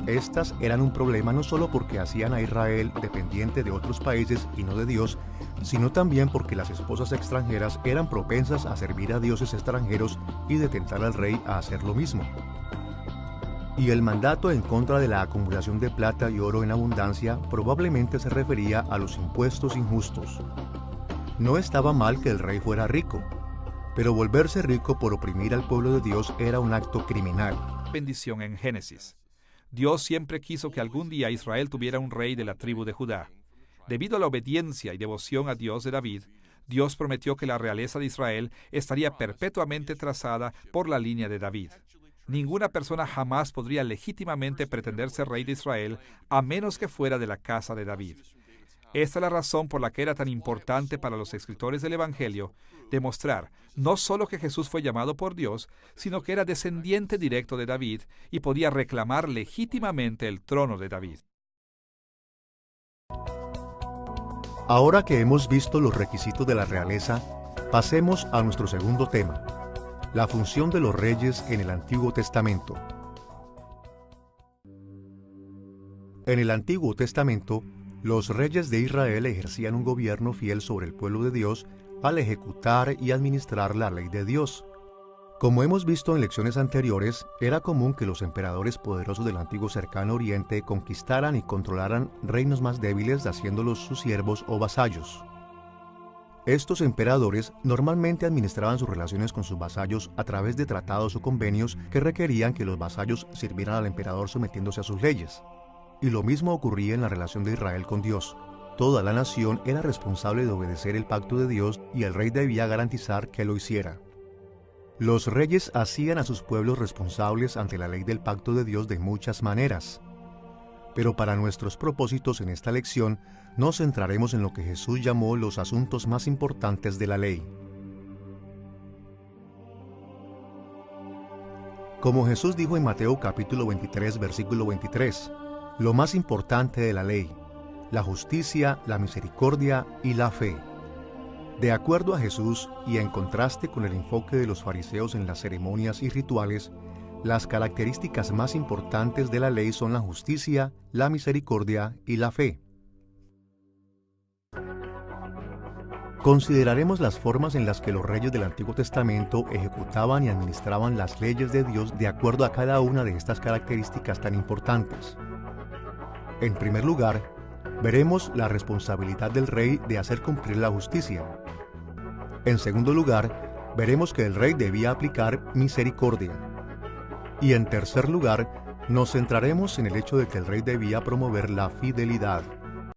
Estas eran un problema no solo porque hacían a Israel dependiente de otros países y no de Dios, sino también porque las esposas extranjeras eran propensas a servir a dioses extranjeros y de tentar al rey a hacer lo mismo. Y el mandato en contra de la acumulación de plata y oro en abundancia probablemente se refería a los impuestos injustos. No estaba mal que el rey fuera rico, Pero volverse rico por oprimir al pueblo de Dios era un acto criminal. Bendición en Génesis. Dios siempre quiso que algún día Israel tuviera un rey de la tribu de Judá. Debido a la obediencia y devoción a Dios de David, Dios prometió que la realeza de Israel estaría perpetuamente trazada por la línea de David. Ninguna persona jamás podría legítimamente pretender ser rey de Israel a menos que fuera de la casa de David. Esta es la razón por la que era tan importante para los escritores del Evangelio demostrar no solo que Jesús fue llamado por Dios, sino que era descendiente directo de David y podía reclamar legítimamente el trono de David. Ahora que hemos visto los requisitos de la realeza, pasemos a nuestro segundo tema, la función de los reyes en el Antiguo Testamento. En el Antiguo Testamento, los reyes de Israel ejercían un gobierno fiel sobre el pueblo de Dios al ejecutar y administrar la ley de Dios. Como hemos visto en lecciones anteriores, era común que los emperadores poderosos del antiguo cercano oriente conquistaran y controlaran reinos más débiles haciéndolos sus siervos o vasallos. Estos emperadores normalmente administraban sus relaciones con sus vasallos a través de tratados o convenios que requerían que los vasallos sirvieran al emperador sometiéndose a sus leyes. Y lo mismo ocurría en la relación de Israel con Dios. Toda la nación era responsable de obedecer el pacto de Dios y el rey debía garantizar que lo hiciera. Los reyes hacían a sus pueblos responsables ante la ley del pacto de Dios de muchas maneras. Pero para nuestros propósitos en esta lección, nos centraremos en lo que Jesús llamó los asuntos más importantes de la ley. Como Jesús dijo en Mateo capítulo 23, versículo 23, lo más importante de la ley, la justicia, la misericordia y la fe. De acuerdo a Jesús y en contraste con el enfoque de los fariseos en las ceremonias y rituales, las características más importantes de la ley son la justicia, la misericordia y la fe. Consideraremos las formas en las que los reyes del Antiguo Testamento ejecutaban y administraban las leyes de Dios de acuerdo a cada una de estas características tan importantes. En primer lugar, veremos la responsabilidad del rey de hacer cumplir la justicia. En segundo lugar, veremos que el rey debía aplicar misericordia. Y en tercer lugar, nos centraremos en el hecho de que el rey debía promover la fidelidad.